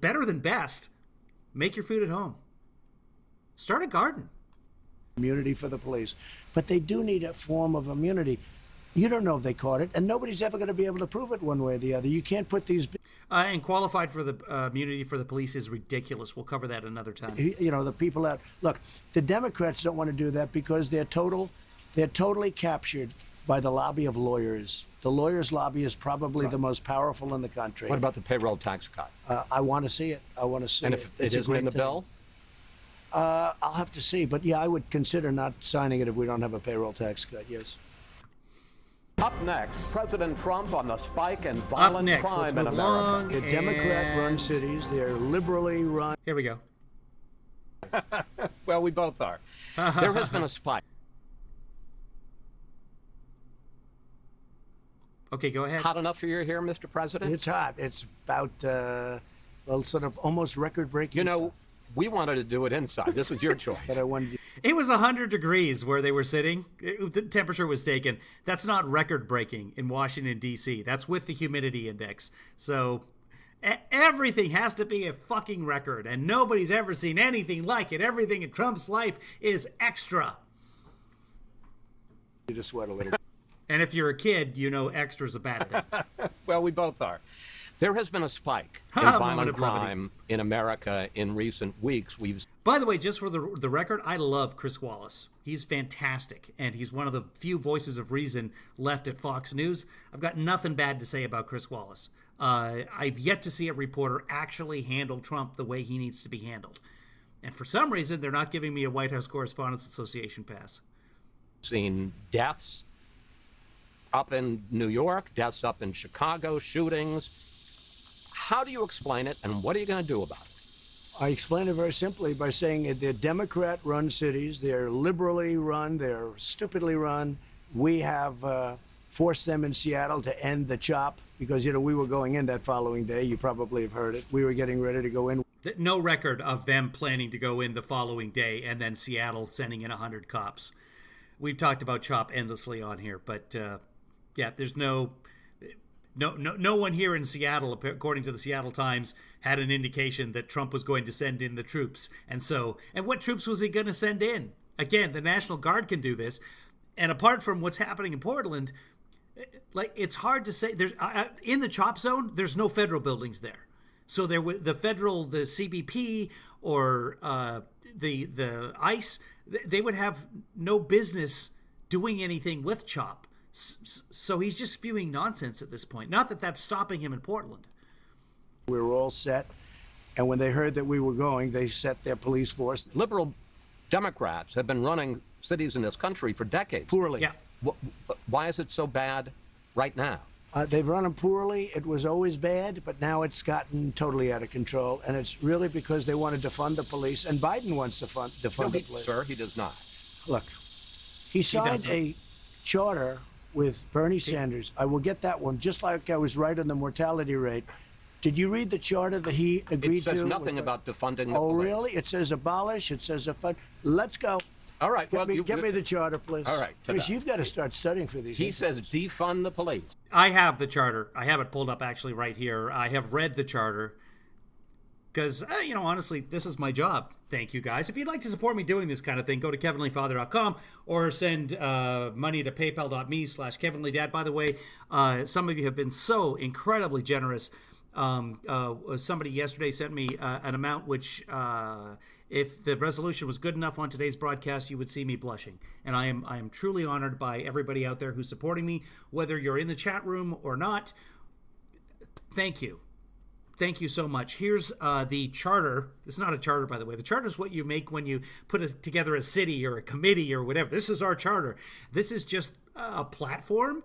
better than best, make your food at home. Start a garden. Immunity for the police, but they do need a form of immunity. You don't know if they caught it, and nobody's ever going to be able to prove it one way or the other. You can't put these... And qualified for the immunity for the police is ridiculous. We'll cover that another time. You know, the people out... Look, the Democrats don't want to do that because they're totally captured by the lobby of lawyers. The lawyers' lobby is probably the most powerful in the country. What about the payroll tax cut? I want to see it. I want to see it. And if it isn't in the bill? I'll have to see, but yeah, I would consider not signing it if we don't have a payroll tax cut, yes. Up next, President Trump on the spike in violent crime in America. They're Democrat-run cities. They're liberally run. Here we go. Well, we both are. There has been a spike. Okay, go ahead. Hot enough for you here, Mr. President? It's hot. It's about, sort of almost record-breaking You know, stuff. We wanted to do it inside. This is your choice. But I wanted... It was 100 degrees where they were sitting. The temperature was taken. That's not record-breaking in Washington, D.C. That's with the humidity index. So everything has to be a fucking record, and nobody's ever seen anything like it. Everything in Trump's life is extra. You just sweat a little. And if you're a kid, you know extra's a bad thing. Well, we both are. There has been a spike in violent crime in America in recent weeks. By the way, just for the record, I love Chris Wallace. He's fantastic, and he's one of the few voices of reason left at Fox News. I've got nothing bad to say about Chris Wallace. I've yet to see a reporter actually handle Trump the way he needs to be handled. And for some reason, they're not giving me a White House Correspondents Association pass. Seen deaths up in New York, deaths up in Chicago, shootings. How do you explain it, and what are you going to do about it? I explain it very simply by saying they're Democrat-run cities. They're liberally run. They're stupidly run. We have forced them in Seattle to end the CHOP because, you know, we were going in that following day. You probably have heard it. We were getting ready to go in. No record of them planning to go in the following day and then Seattle sending in 100 cops. We've talked about CHOP endlessly on here, but yeah, there's no one here in Seattle, according to the Seattle Times, had an indication that Trump was going to send in the troops. And what troops was he going to send in? Again, the National Guard can do this. And apart from what's happening in Portland, like, it's hard to say. There's in the CHOP zone, there's no federal buildings there. So the CBP or the ICE, they would have no business doing anything with CHOP. So he's just spewing nonsense at this point. Not that that's stopping him in Portland. We were all set. And when they heard that we were going, they set their police force. Liberal Democrats have been running cities in this country for decades. Poorly. Yeah. Why is it so bad right now? They've run them poorly. It was always bad, but now it's gotten totally out of control. And it's really because they want to defund the police. And Biden wants to defund the police. Sir, he does not. Look, he signed a charter with Bernie Sanders. I will get that one, just like I was right on the mortality rate. Did you read the charter that he agreed to? It says nothing about defunding the police. Oh, really? It says abolish. It says fund. Let's go. All right. Get me the charter, please. All right. Chris, you've got to start studying for these. He says defund the police. I have the charter. I have it pulled up actually right here. I have read the charter because, honestly, this is my job. Thank you, guys. If you'd like to support me doing this kind of thing, go to kevinleefather.com or send money to paypal.me/kevinleedad. By the way, some of you have been so incredibly generous. Somebody yesterday sent me an amount which, if the resolution was good enough on today's broadcast, you would see me blushing. And I am truly honored by everybody out there who's supporting me, whether you're in the chat room or not. Thank you. Thank you so much. Here's the charter. This is not a charter, by the way. The charter is what you make when you put together a city or a committee or whatever. This is our charter. This is just a platform.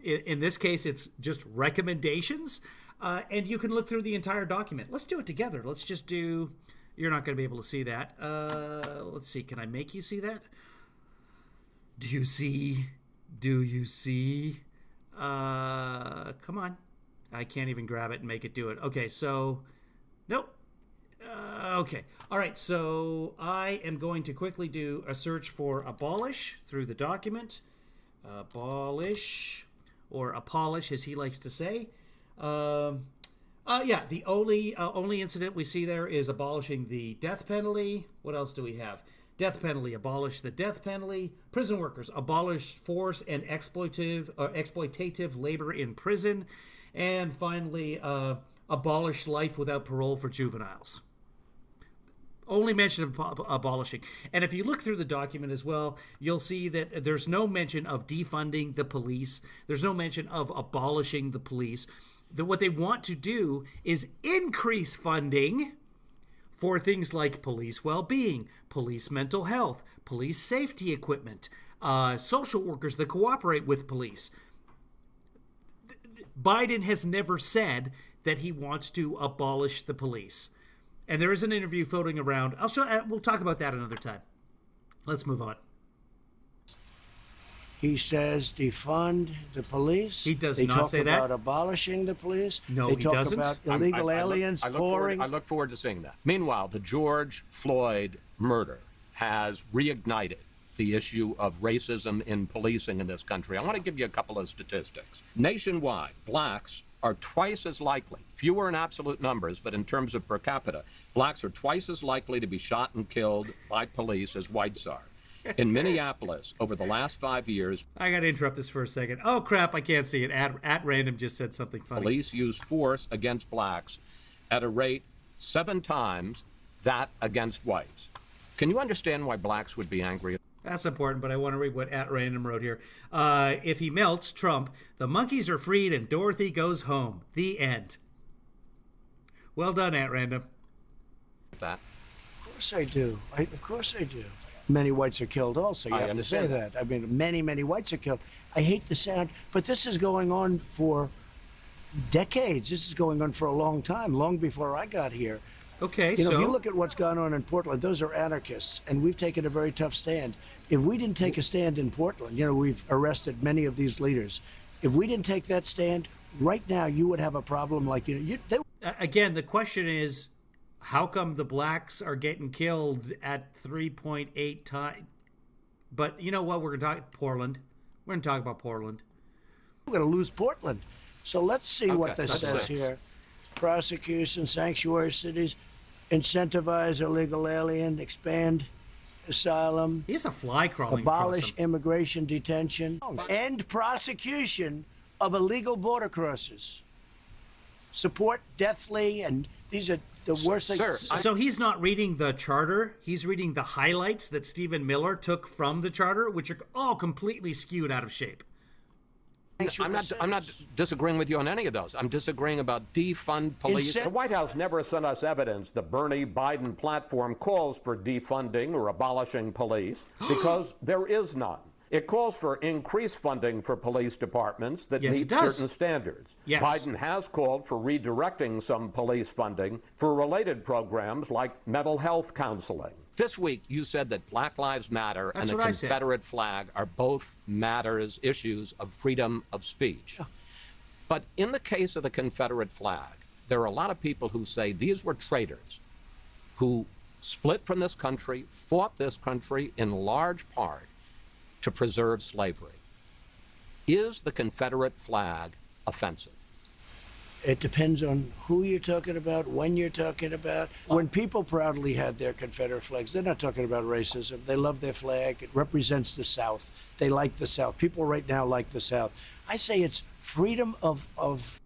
In this case, it's just recommendations. And you can look through the entire document. Let's do it together. Let's just do... You're not going to be able to see that. Let's see. Can I make you see that? Do you see? Do you see? Come on. I can't even grab it and make it do it. Okay, so... Nope. Okay. All right, so I am going to quickly do a search for abolish through the document. Abolish, or abolish, as he likes to say. Yeah, the only incident we see there is abolishing the death penalty. What else do we have? Death penalty, abolish the death penalty. Prison workers, abolish force and exploitative labor in prison. And finally, abolish life without parole for juveniles. Only mention of abolishing. And if you look through the document as well, you'll see that there's no mention of defunding the police. There's no mention of abolishing the police. What they want to do is increase funding for things like police well-being, police mental health, police safety equipment, social workers that cooperate with police. Biden has never said that he wants to abolish the police. And there is an interview floating around. We'll talk about that another time. Let's move on. He says defund the police. He does not say that. They talk about abolishing the police. No, he doesn't. They talk about illegal aliens pouring. I look forward to seeing that. Meanwhile, the George Floyd murder has reignited the issue of racism in policing in this country. I want to give you a couple of statistics. Nationwide, blacks are twice as likely, fewer in absolute numbers, but in terms of per capita, blacks are twice as likely to be shot and killed by police as whites are. In Minneapolis, over the last 5 years... I got to interrupt this for a second. Oh, crap, I can't see it. At random just said something funny. Police use force against blacks at a rate 7 times that against whites. Can you understand why blacks would be angry? That's important, but I want to read what at random wrote here. If he melts, Trump, the monkeys are freed and Dorothy goes home. The end. Well done, at random. That. Of course I do. Of course I do. Many whites are killed also. You have to say that. I mean, many whites are killed. I hate the sound, but this is going on for decades. This is going on for a long time, long before I got here. Okay, if you look at what's gone on in Portland, those are anarchists, and we've taken a very tough stand. If we didn't take a stand in Portland, we've arrested many of these leaders. If we didn't take that stand, right now you would have a problem like Again, the question is, how come the blacks are getting killed at 3.8 times? But you know what? We're going to talk Portland. We're going to talk about Portland. We're going to lose Portland. So let's see what this says here. Prosecution, sanctuary cities, incentivize illegal alien, expand asylum. He's a fly crawling. Abolish immigration detention. End prosecution of illegal border crossers. Support deathly, and these are the worst things. So he's not reading the charter. He's reading the highlights that Stephen Miller took from the charter, which are all completely skewed out of shape. I'm not disagreeing with you on any of those. I'm disagreeing about defund police. The White House never sent us evidence the Bernie Biden platform calls for defunding or abolishing police because there is none. It calls for increased funding for police departments that meet certain standards. Yes. Biden has called for redirecting some police funding for related programs like mental health counseling. This week, you said that Black Lives Matter That's and the what I said. Confederate flag are both issues of freedom of speech. But in the case of the Confederate flag, there are a lot of people who say these were traitors who split from this country, fought this country in large part to preserve slavery. Is the Confederate flag offensive? It depends on who you're talking about, when you're talking about. When people proudly had their Confederate flags, they're not talking about racism. They love their flag. It represents the South. They like the South. People right now like the South. I say it's freedom of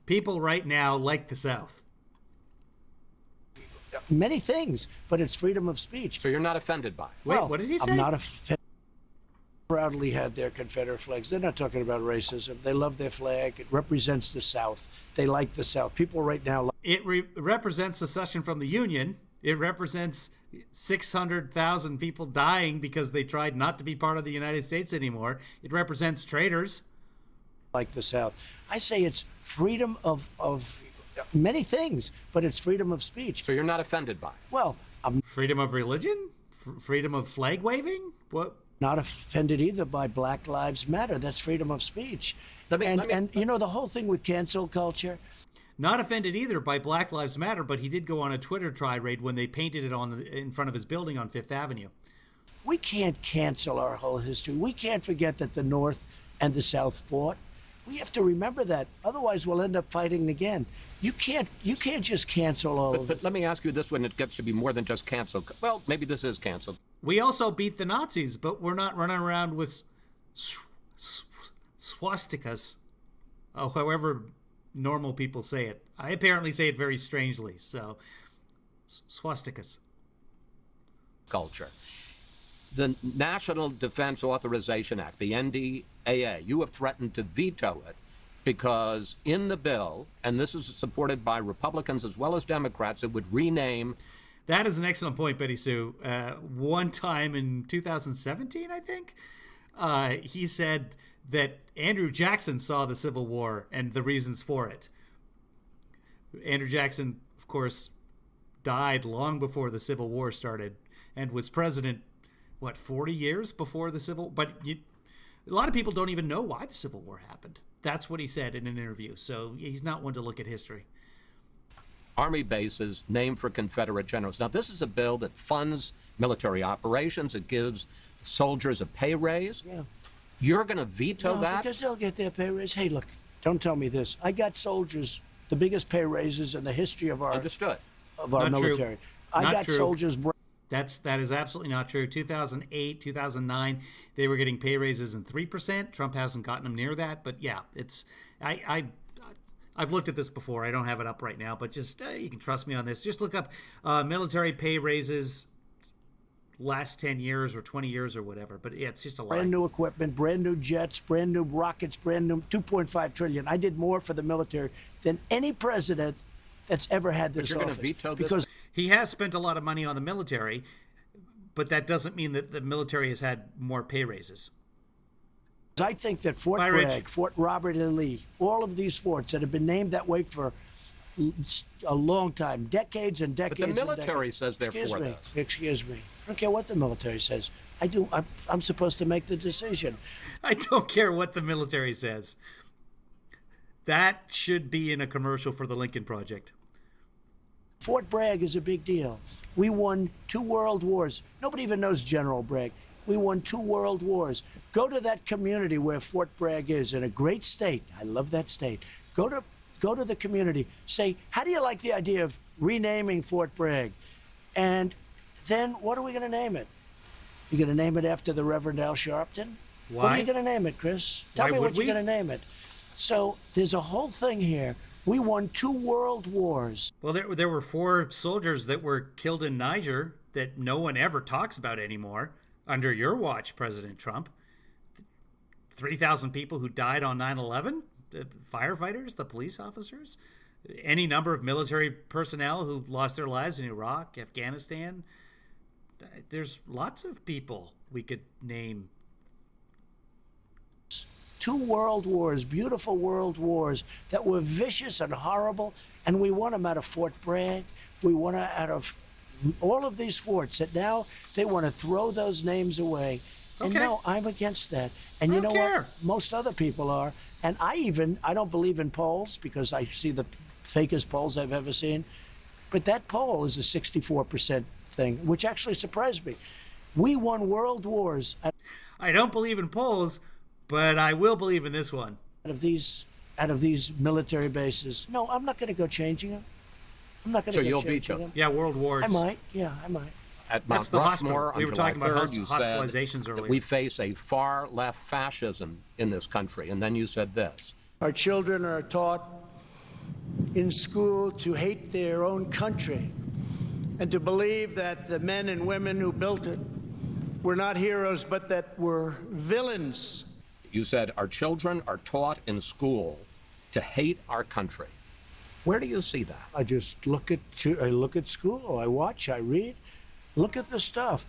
People right now like the South. many things, but it's freedom of speech. So you're not offended by it? Wait, Well, what did he say? I'm not offended. Proudly had their Confederate flags. They're not talking about racism. They love their flag. It represents the South. They like the South. People right now like It represents secession from the Union. It represents 600,000 people dying because they tried not to be part of the United States anymore. It represents traitors. the South. I say it's freedom of many things, but it's freedom of speech. So you're not offended by it? Well, I'm Freedom of religion? Freedom of flag waving? What? not offended either by Black Lives Matter. That's freedom of speech. Let me- And you know the whole thing with cancel culture. Not offended either by Black Lives Matter, but he did go on a Twitter tirade when they painted it in front of his building on Fifth Avenue. We can't cancel our whole history. We can't forget that the North and the South fought. We have to remember that. Otherwise, we'll end up fighting again. You can't just cancel all of it. But let me ask you this when it gets to be more than just canceled. Well, maybe this is canceled. We also beat the Nazis, but we're not running around with swastikas, however normal people say it. I apparently say it very strangely, so swastikas. Culture. The National Defense Authorization Act, the NDAA, you have threatened to veto it because in the bill, and this is supported by Republicans as well as Democrats, it would rename. That is an excellent point, Betty Sue. One time in 2017, I think, he said that Andrew Jackson saw the Civil War and the reasons for it. Andrew Jackson, of course, died long before the Civil War started and was president, 40 years before the Civil War? But a lot of people don't even know why the Civil War happened. That's what he said in an interview. So he's not one to look at history. Army bases named for Confederate generals. Now, this is a bill that funds military operations. It gives soldiers a pay raise. Yeah. You're going to veto No, that? because they'll get their pay raise. Hey, look, don't tell me this. I got soldiers, the biggest pay raises in the history of our Understood. Not true. military. I Not got true. soldiers. That is absolutely not true. 2008, 2009, they were getting pay raises in 3%. Trump hasn't gotten them near that, but yeah, it's I've looked at this before. I don't have it up right now, but just you can trust me on this. Just look up military pay raises last 10 years or 20 years or whatever. But yeah, it's just a lie. Brand new equipment, brand new jets, brand new rockets, brand new 2.5 trillion. I did more for the military than any president that's ever had this But you're going office. to veto this? Because He has spent a lot of money on the military, but that doesn't mean that the military has had more pay raises. I think that Fort Bye, Bragg, Rich. Fort Robert E. Lee, all of these forts that have been named that way for a long time, decades and decades. But the and military decades. says they're Excuse for me. this. Excuse me. I don't care what the military says. I'm supposed to make the decision. I don't care what the military says. That should be in a commercial for the Lincoln Project. Fort Bragg is a big deal. We won 2 world wars. Nobody even knows General Bragg. We won 2 world wars. Go to that community where Fort Bragg is in a great state. I love that state. Go to the community. Say, how do you like the idea of renaming Fort Bragg? And then what are we going to name it? You going to name it after the Reverend Al Sharpton? What Why? are you going to name it, Chris? Tell Why me would what you're we? going to name it. So there's a whole thing here. We won 2 world wars. Well, there were 4 soldiers that were killed in Niger that no one ever talks about anymore under your watch, President Trump. 3,000 people who died on 9/11, the firefighters, the police officers, any number of military personnel who lost their lives in Iraq, Afghanistan. There's lots of people we could name. 2 world wars, beautiful world wars that were vicious and horrible, and we won them out of Fort Bragg. We won them out of all of these forts that now they want to throw those names away. And Okay. no, I'm against that. And I you don't know care. what? Most other people are. And I don't believe in polls because I see the fakest polls I've ever seen. But that poll is a 64% thing, which actually surprised me. We won world wars I don't believe in polls, but I will believe in this one. out of these military bases. No, I'm not going to go changing them. I'm not going So to go you'll changing veto. them. Yeah, world wars. I might. Yeah, I might. At That's Mount the Rushmore hospital. We on were July talking about 3rd, you hospitalizations said earlier. that we face a far-left fascism in this country, and then you said this. Our children are taught in school to hate their own country and to believe that the men and women who built it were not heroes, but that were villains. You said our children are taught in school to hate our country. Where do you see that? I just look at school, I watch, I read, look at the stuff.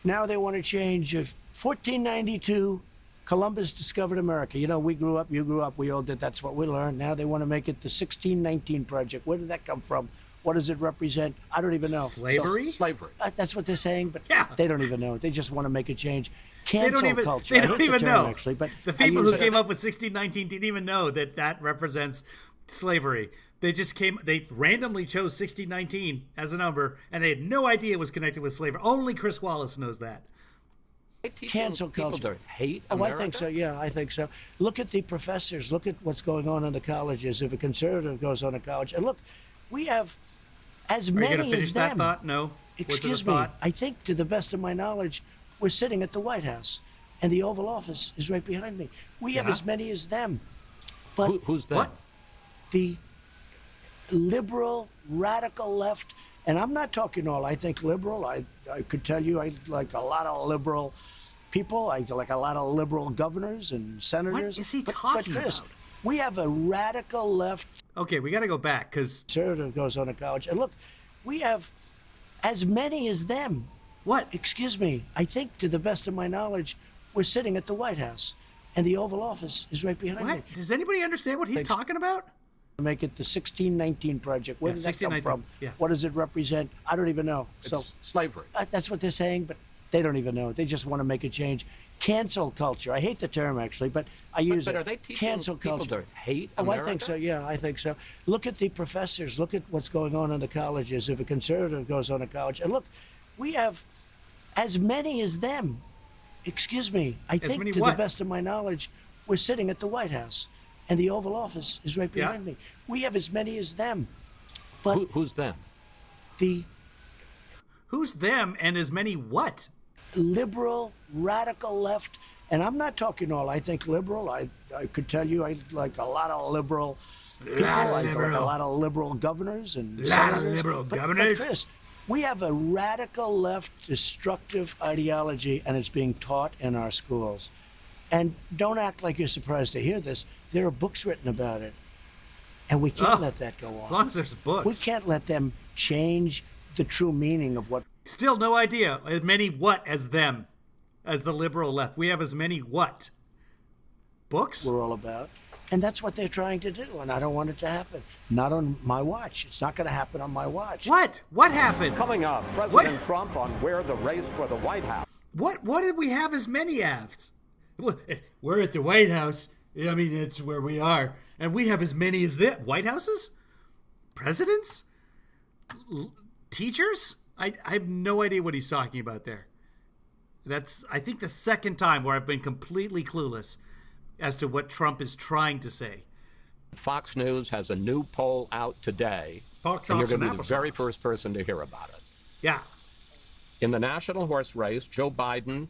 Now they want to change 1492, Columbus discovered America. You know, we grew up, you grew up, we all did, that's what we learned. Now they want to make it the 1619 Project. Where did that come from? What does it represent? I don't even know. Slavery? Slavery. That's what they're saying, but Yeah. they don't even know. They just want to make a change. They Cancel don't even. culture. They I don't hate even the term, know. actually, but the I people use who it. came up with 1619 didn't even know that that represents slavery. They just came. They randomly chose 1619 as a number, and they had no idea it was connected with slavery. Only Chris Wallace knows that. They teach Cancel people culture. to hate Oh, America? I think so. Yeah, I think so. Look at the professors. Look at what's going on in the colleges. If a conservative goes on a college, and look, we have as Are you many going to finish as that them. thought? No. Excuse Was it a me. thought? I think, to the best of my knowledge, we're sitting at the White House, and the Oval Office is right behind me. We have Yeah. as many as them. But Who's that? What? the liberal, radical left, and I'm not talking all. I think liberal. I could tell you I like a lot of liberal people. I like a lot of liberal governors and senators. What is he But talking Chris, about? we have a radical left Okay, we got to go back because conservative goes on to college. And look, we have as many as them. what? Excuse me. I think, to the best of my knowledge, we're sitting at the White House, and the Oval Office is right behind me. What? Does anybody understand what he's talking about? Make it the 1619 Project. Where Yeah, did that come 1619, from? yeah. What does it represent? I don't even know. So It's slavery. that's what they're saying, but they don't even know. They just want to make a change. Cancel culture. I hate the term, actually, but I use But it. are they teaching Cancel people culture. to hate Oh, America? I think so. Yeah, I think so. Look at the professors. Look at what's going on in the colleges. If a conservative goes on a college, and look, we have as many as them. Excuse me. I think, many to what? the best of my knowledge, we're sitting at the White House, and the Oval Office is right Yeah. behind me. We have as many as them. But Who's them? the Who's them and as many what? liberal, radical left, and I'm not talking all. I think liberal. I could tell you I like a lot of liberal people. I like a liberal. lot of liberal governors and Lot of senators. liberal But governors. Chris, we have a radical left destructive ideology, and it's being taught in our schools. And don't act like you're surprised to hear this. There are books written about it, and we can't Oh, let that go As on. long as there's books. We can't let them change the true meaning of what Still no idea. As many what as them, as the liberal left. We have as many what? Books? we're all about. And that's what they're trying to do, and I don't want it to happen. Not on my watch. It's not going to happen on my watch. What? What happened? Coming up, President Trump on where the race for the White House. What did we have as many as? Well, we're at the White House. I mean, it's where we are. And we have as many as that. White Houses? Presidents? Teachers? I have no idea what he's talking about there. That's, I think, the second time where I've been completely clueless as to what Trump is trying to say. Fox News has a new poll out today, Pork and you're chops going to and be the very applesauce. first person to hear about it. Yeah. In the national horse race, Joe Biden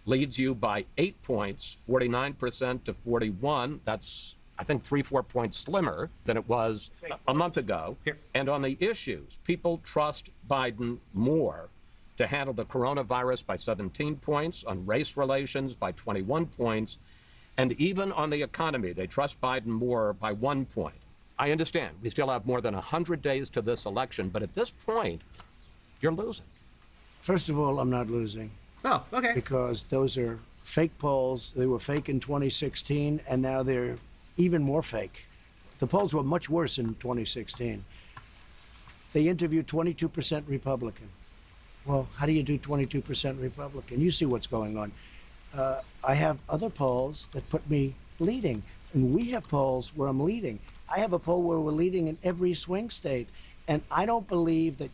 leads you by 8 points, 49% to 41. That's, I think, 3-4 points slimmer than it was a month ago. Here. And on the issues, people trust Biden more to handle the coronavirus by 17 points, on race relations by 21 points, and even on the economy, they trust Biden more by 1 point. I understand we still have more than 100 days to this election, but at this point, you're losing. First of all, I'm not losing Oh, okay. because those are fake polls. They were fake in 2016, and now they're even more fake. The polls were much worse in 2016. They interviewed 22% Republican. Well, how do you do 22% Republican? You see what's going on. I have other polls that put me leading, and we have polls where I'm leading. I have a poll where we're leading in every swing state, and I don't believe that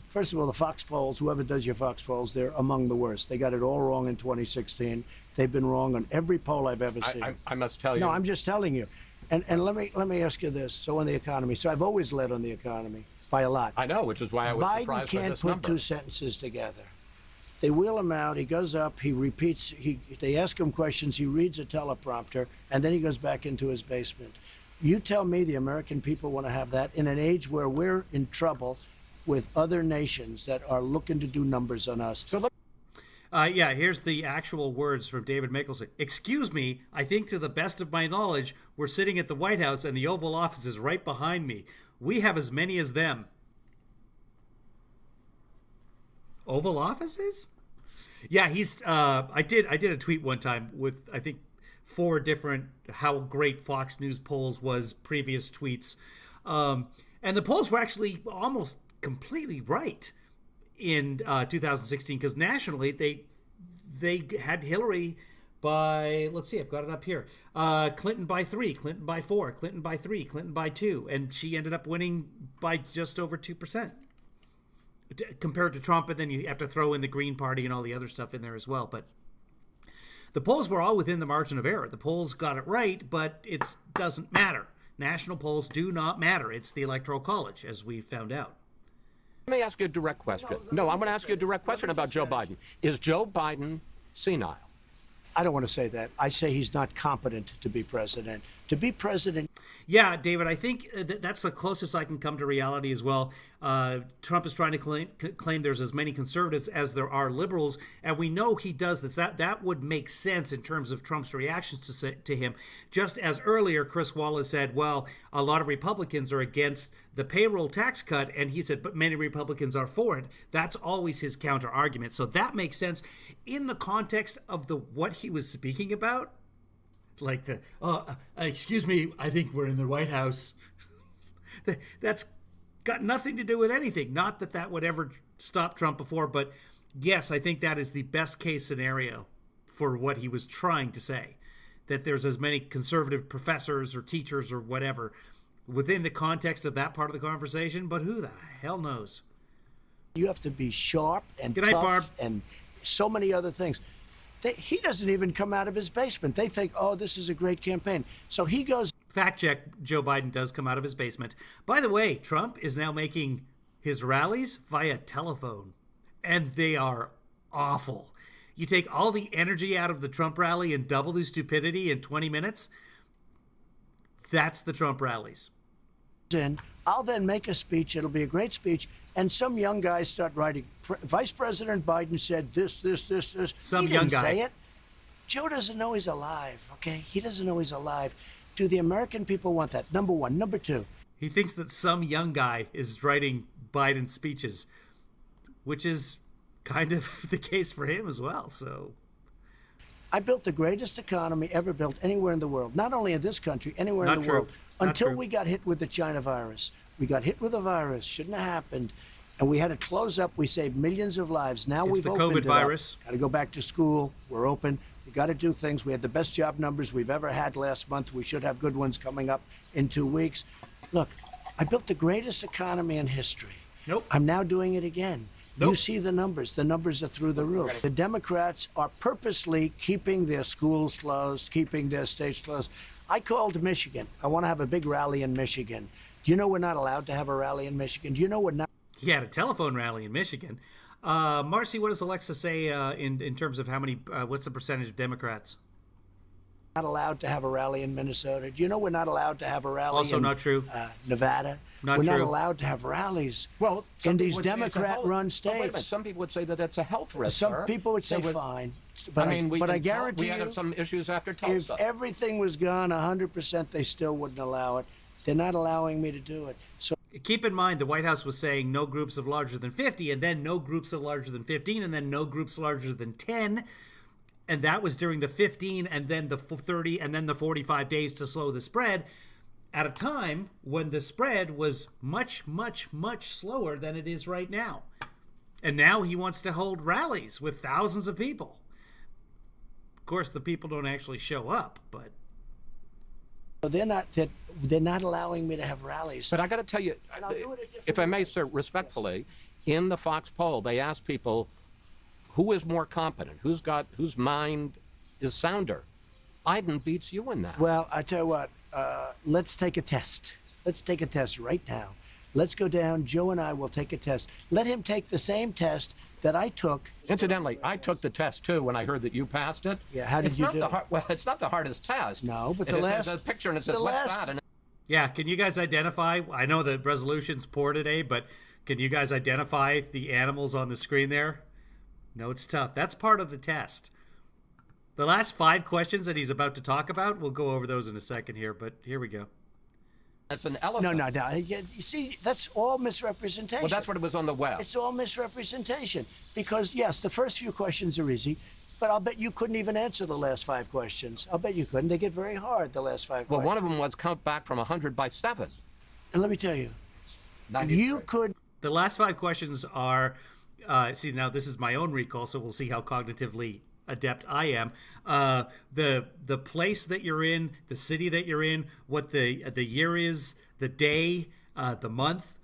first of all, the Fox polls, whoever does your Fox polls, they're among the worst. They got it all wrong in 2016. They've been wrong on every poll I've ever seen. I must tell you. No, I'm just telling you. And let me ask you this. So on the economy, so I've always led on the economy by a lot. I know, which is why I was Biden surprised by can't this put number. two sentences together. They wheel him out. He goes up. He repeats. They ask him questions. He reads a teleprompter, and then he goes back into his basement. You tell me the American people want to have that in an age where we're in trouble with other nations that are looking to do numbers on us. So yeah, here's the actual words from David Mickelson. Excuse me, I think to the best of my knowledge, we're sitting at the White House and the Oval Office is right behind me. We have as many as them. Oval offices? Yeah, I did a tweet one time with, I think, 4 different how great Fox News polls was previous tweets. And the polls were actually almost completely right in 2016, because nationally they had Hillary by, let's see, I've got it up here, Clinton by 3, Clinton by 4, Clinton by 3, Clinton by 2, and she ended up winning by just over 2% compared to Trump. And then you have to throw in the Green Party and all the other stuff in there as well. But the polls were all within the margin of error. The polls got it right, but it doesn't matter. National polls do not matter. It's the Electoral College, as we found out. Let me ask you a direct question. No, I'm going to ask you a direct question about Joe Biden. Is Joe Biden senile? I don't want to say that. I say he's not competent to be president. To be president. Yeah, David, I think that's the closest I can come to reality as well. Trump is trying to claim there's as many conservatives as there are liberals, and we know he does this. That would make sense in terms of Trump's reactions to him. Just as earlier, Chris Wallace said, well, a lot of Republicans are against the payroll tax cut, and he said, but many Republicans are for it. That's always his counter argument. So that makes sense in the context of what he was speaking about. Like excuse me, I think we're in the White House. That's got nothing to do with anything. Not that would ever stop Trump before, but yes, I think that is the best case scenario for what he was trying to say. That there's as many conservative professors or teachers or whatever within the context of that part of the conversation, but who the hell knows? You have to be sharp and Good night, tough Barb. and so many other things. He doesn't even come out of his basement. They think, oh, this is a great campaign. So he goes. Fact check, Joe Biden does come out of his basement. By the way, Trump is now making his rallies via telephone, and they are awful. You take all the energy out of the Trump rally and double the stupidity in 20 minutes. That's the Trump rallies. I'll then make a speech. It'll be a great speech. And some young guys start writing. Vice President Biden said this. Some he young didn't guy. say it. Joe doesn't know he's alive, okay? He doesn't know he's alive. Do the American people want that? Number one. Number two. He thinks that some young guy is writing Biden speeches, which is kind of the case for him as well. So I built the greatest economy ever built anywhere in the world. Not only in this country, anywhere Not in the true. world. Not Until true. we got hit with the China virus. We got hit with a virus. Shouldn't have happened. And we had to close up. We saved millions of lives. Now It's we've the opened COVID it virus. Got to go back to school. We're open. We got to do things. We had the best job numbers we've ever had last month. We should have good ones coming up in 2 weeks. Look, I built the greatest economy in history. Nope. I'm now doing it again. Nope. You see the numbers. The numbers are through the roof. The Democrats are purposely keeping their schools closed, keeping their states closed. I called Michigan. I want to have a big rally in Michigan. Do you know we're not allowed to have a rally in Michigan? Do you know we're not? he had a telephone rally in Michigan. Marcy, what does Alexa say in terms of how many? What's the percentage of Democrats? Not allowed to have a rally in Minnesota. Do you know we're not allowed to have a rally Also in not true. Nevada? Not we're true. not allowed to have rallies Well, in some these people would say it's a Democrat-run health- but wait a minute, states. some people would say that it's a health risk. Some sir. people would say They fine, but I mean, but I we guarantee had you, some issues after if Tulsa. everything was gone 100%, they still wouldn't allow it. They're not allowing me to do it. So Keep in mind, the White House was saying no groups of larger than 50, and then no groups of larger than 15, and then no groups larger than 10. And that was during the 15 and then the 30 and then the 45 days to slow the spread at a time when the spread was much, much, much slower than it is right now. And now he wants to hold rallies with thousands of people. Of course, the people don't actually show up, but they're not allowing me to have rallies. But I got to tell you, if I may, sir, respectfully, in the Fox poll, they asked people who is more competent, whose mind is sounder. Biden beats you in that. Well, I tell you what, let's take a test. Let's take a test right now. Let's go down. Joe and I will take a test. Let him take the same test that I took. Incidentally, I took the test too when I heard that you passed it. Yeah, how did you do it? Well, it's not the hardest test. No, but there's a picture and it says, what's that? And yeah, can you guys identify? I know the resolution's poor today, but can you guys identify the animals on the screen there? No, it's tough. That's part of the test. The last 5 questions that he's about to talk about, we'll go over those in a second here, but here we go. It's an elephant. No. You see, that's all misrepresentation. Well, that's what it was on the web. It's all misrepresentation. Because, yes, the first few questions are easy, but I'll bet you couldn't even answer the last 5 questions. I'll bet you couldn't. They get very hard, the last 5 Well, questions. one of them was count back from 100 by 7. And let me tell you, 93. you could... The last 5 questions are, see, now this is my own recall, so we'll see how cognitively adept I am. The place that you're in, the city that you're in, what the year is, the day, the month.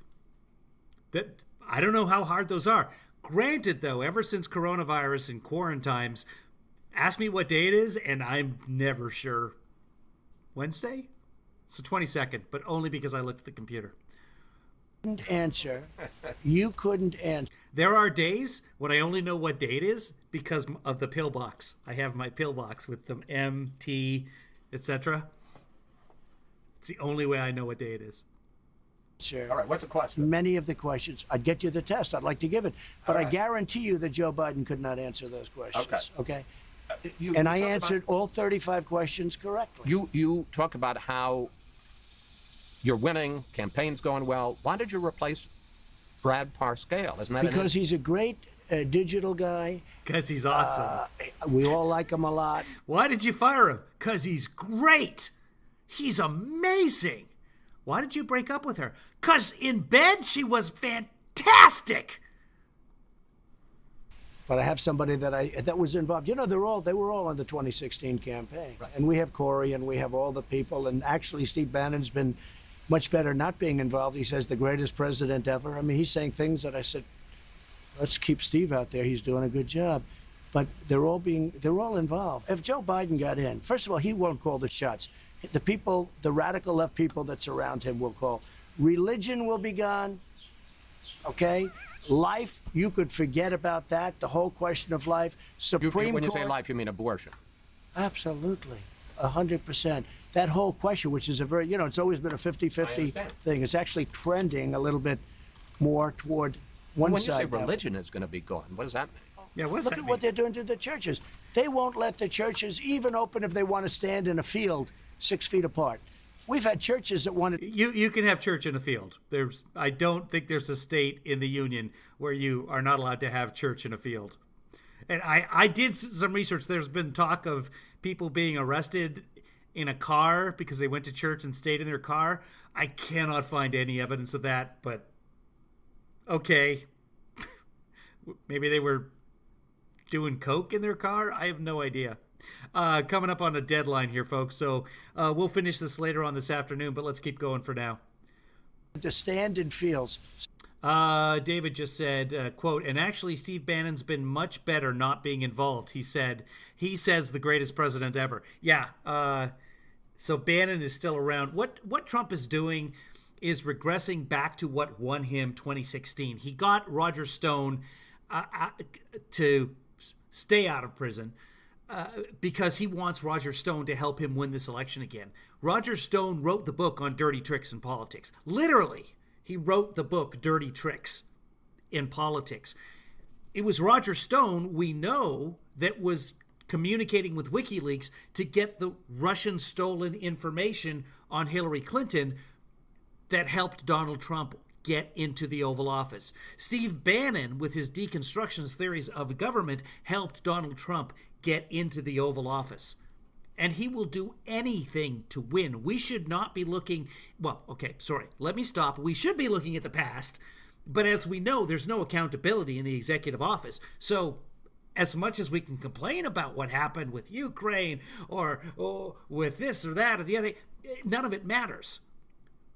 That I don't know how hard those are. Granted, though, ever since coronavirus and quarantines, ask me what day it is, and I'm never sure. Wednesday? It's the 22nd, but only because I looked at the computer. Answer. You couldn't answer. There are days when I only know what day it is because of the pillbox. I have my pillbox with them M, T, etc. It's the only way I know what day it is. Sure. All right, what's the question? Many of the questions. I'd get you the test. I'd like to give it. But I guarantee you that Joe Biden could not answer those questions. Okay? And I answered all 35 questions correctly. You talk about how you're winning, campaign's going well. Why did you replace Brad Parscale? Isn't that because he's a great digital guy. Because he's awesome. We all like him a lot. Why did you fire him? Because he's great. He's amazing. Why did you break up with her? Because in bed she was fantastic. But I have somebody that was involved. You know, they were all in the 2016 campaign. Right. And we have Corey and we have all the people. And actually, Steve Bannon's been much better not being involved. He says the greatest president ever. I mean, he's saying things that I said, let's keep Steve out there. He's doing a good job. But they're all involved. If Joe Biden got in, first of all, he won't call the shots. The people, the radical left people that surround him will call. Religion will be gone. Okay? Life, you could forget about that. The whole question of life. Supreme Court. When you say life, you mean abortion? Absolutely. 100%. That whole question, which is a very, it's always been a 50-50 thing. It's actually trending a little bit more toward one when side. When you say religion is going to be gone, what does that mean? Yeah, what does Look that at mean? what they're doing to the churches. They won't let the churches even open if they want to stand in a field 6 feet apart. We've had churches that wanted... You can have church in a field. I don't think there's a state in the union where you are not allowed to have church in a field. And I did some research. There's been talk of people being arrested in a car because they went to church and stayed in their car. I cannot find any evidence of that, but okay. Maybe they were doing coke in their car? I have no idea. Coming up on a deadline here, folks. So we'll finish this later on this afternoon, but let's keep going for now. to stand in fields. David just said, quote, and actually Steve Bannon's been much better not being involved. He says the greatest president ever. Yeah. So Bannon is still around. What Trump is doing is regressing back to what won him 2016. He got Roger Stone to stay out of prison because he wants Roger Stone to help him win this election again. Roger Stone wrote the book on dirty tricks in politics. Literally, he wrote the book Dirty Tricks in Politics. It was Roger Stone, we know, that was communicating with WikiLeaks to get the Russian stolen information on Hillary Clinton that helped Donald Trump get into the Oval Office. Steve Bannon, with his deconstructionist theories of government, helped Donald Trump get into the Oval Office. And he will do anything to win. We should not be looking... Well, okay, sorry. Let me stop. We should be looking at the past But as we know, there's no accountability in the executive office. So as much as we can complain about what happened with Ukraine or with this or that or the other, none of it matters.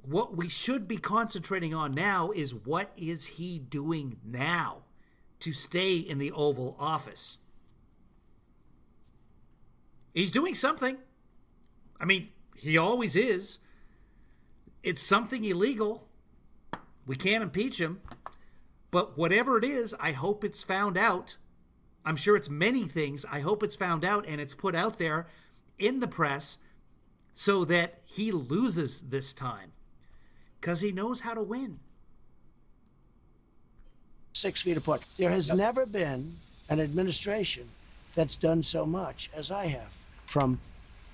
What we should be concentrating on now is what is he doing now to stay in the Oval Office. He's doing something. I mean, he always is. It's something illegal. We can't impeach him. But whatever it is, I hope it's found out. I'm sure it's many things. I hope it's found out and it's put out there in the press so that he loses this time. Because he knows how to win. 6 feet apart. There has never been an administration that's done so much as I have. From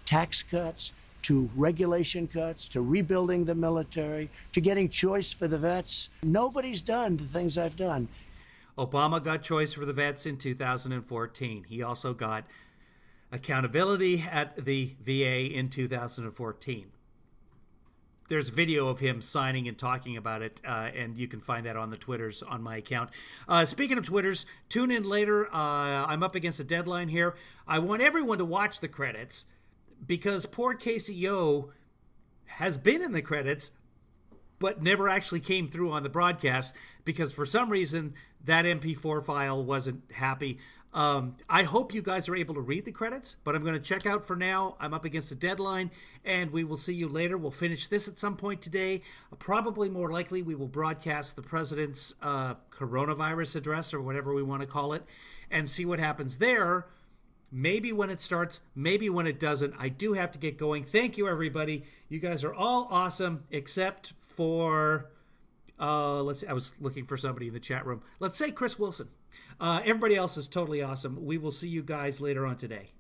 tax cuts to regulation cuts to rebuilding the military to getting choice for the vets. Nobody's done the things I've done. Obama got choice for the vets in 2014. He also got accountability at the VA in 2014. There's a video of him signing and talking about it, and you can find that on the Twitters on my account. Speaking of Twitters, tune in later. I'm up against a deadline here. I want everyone to watch the credits because poor Casey O has been in the credits but never actually came through on the broadcast because for some reason that MP4 file wasn't happy. I hope you guys are able to read the credits, but I'm going to check out for now. I'm up against a deadline, and we will see you later. We'll finish this at some point today. Probably more likely we will broadcast the president's coronavirus address or whatever we want to call it and see what happens there. Maybe when it starts, maybe when it doesn't. I do have to get going. Thank you, everybody. You guys are all awesome, except for, let's see, I was looking for somebody in the chat room. Let's say Chris Wilson. Everybody else is totally awesome. We will see you guys later on today.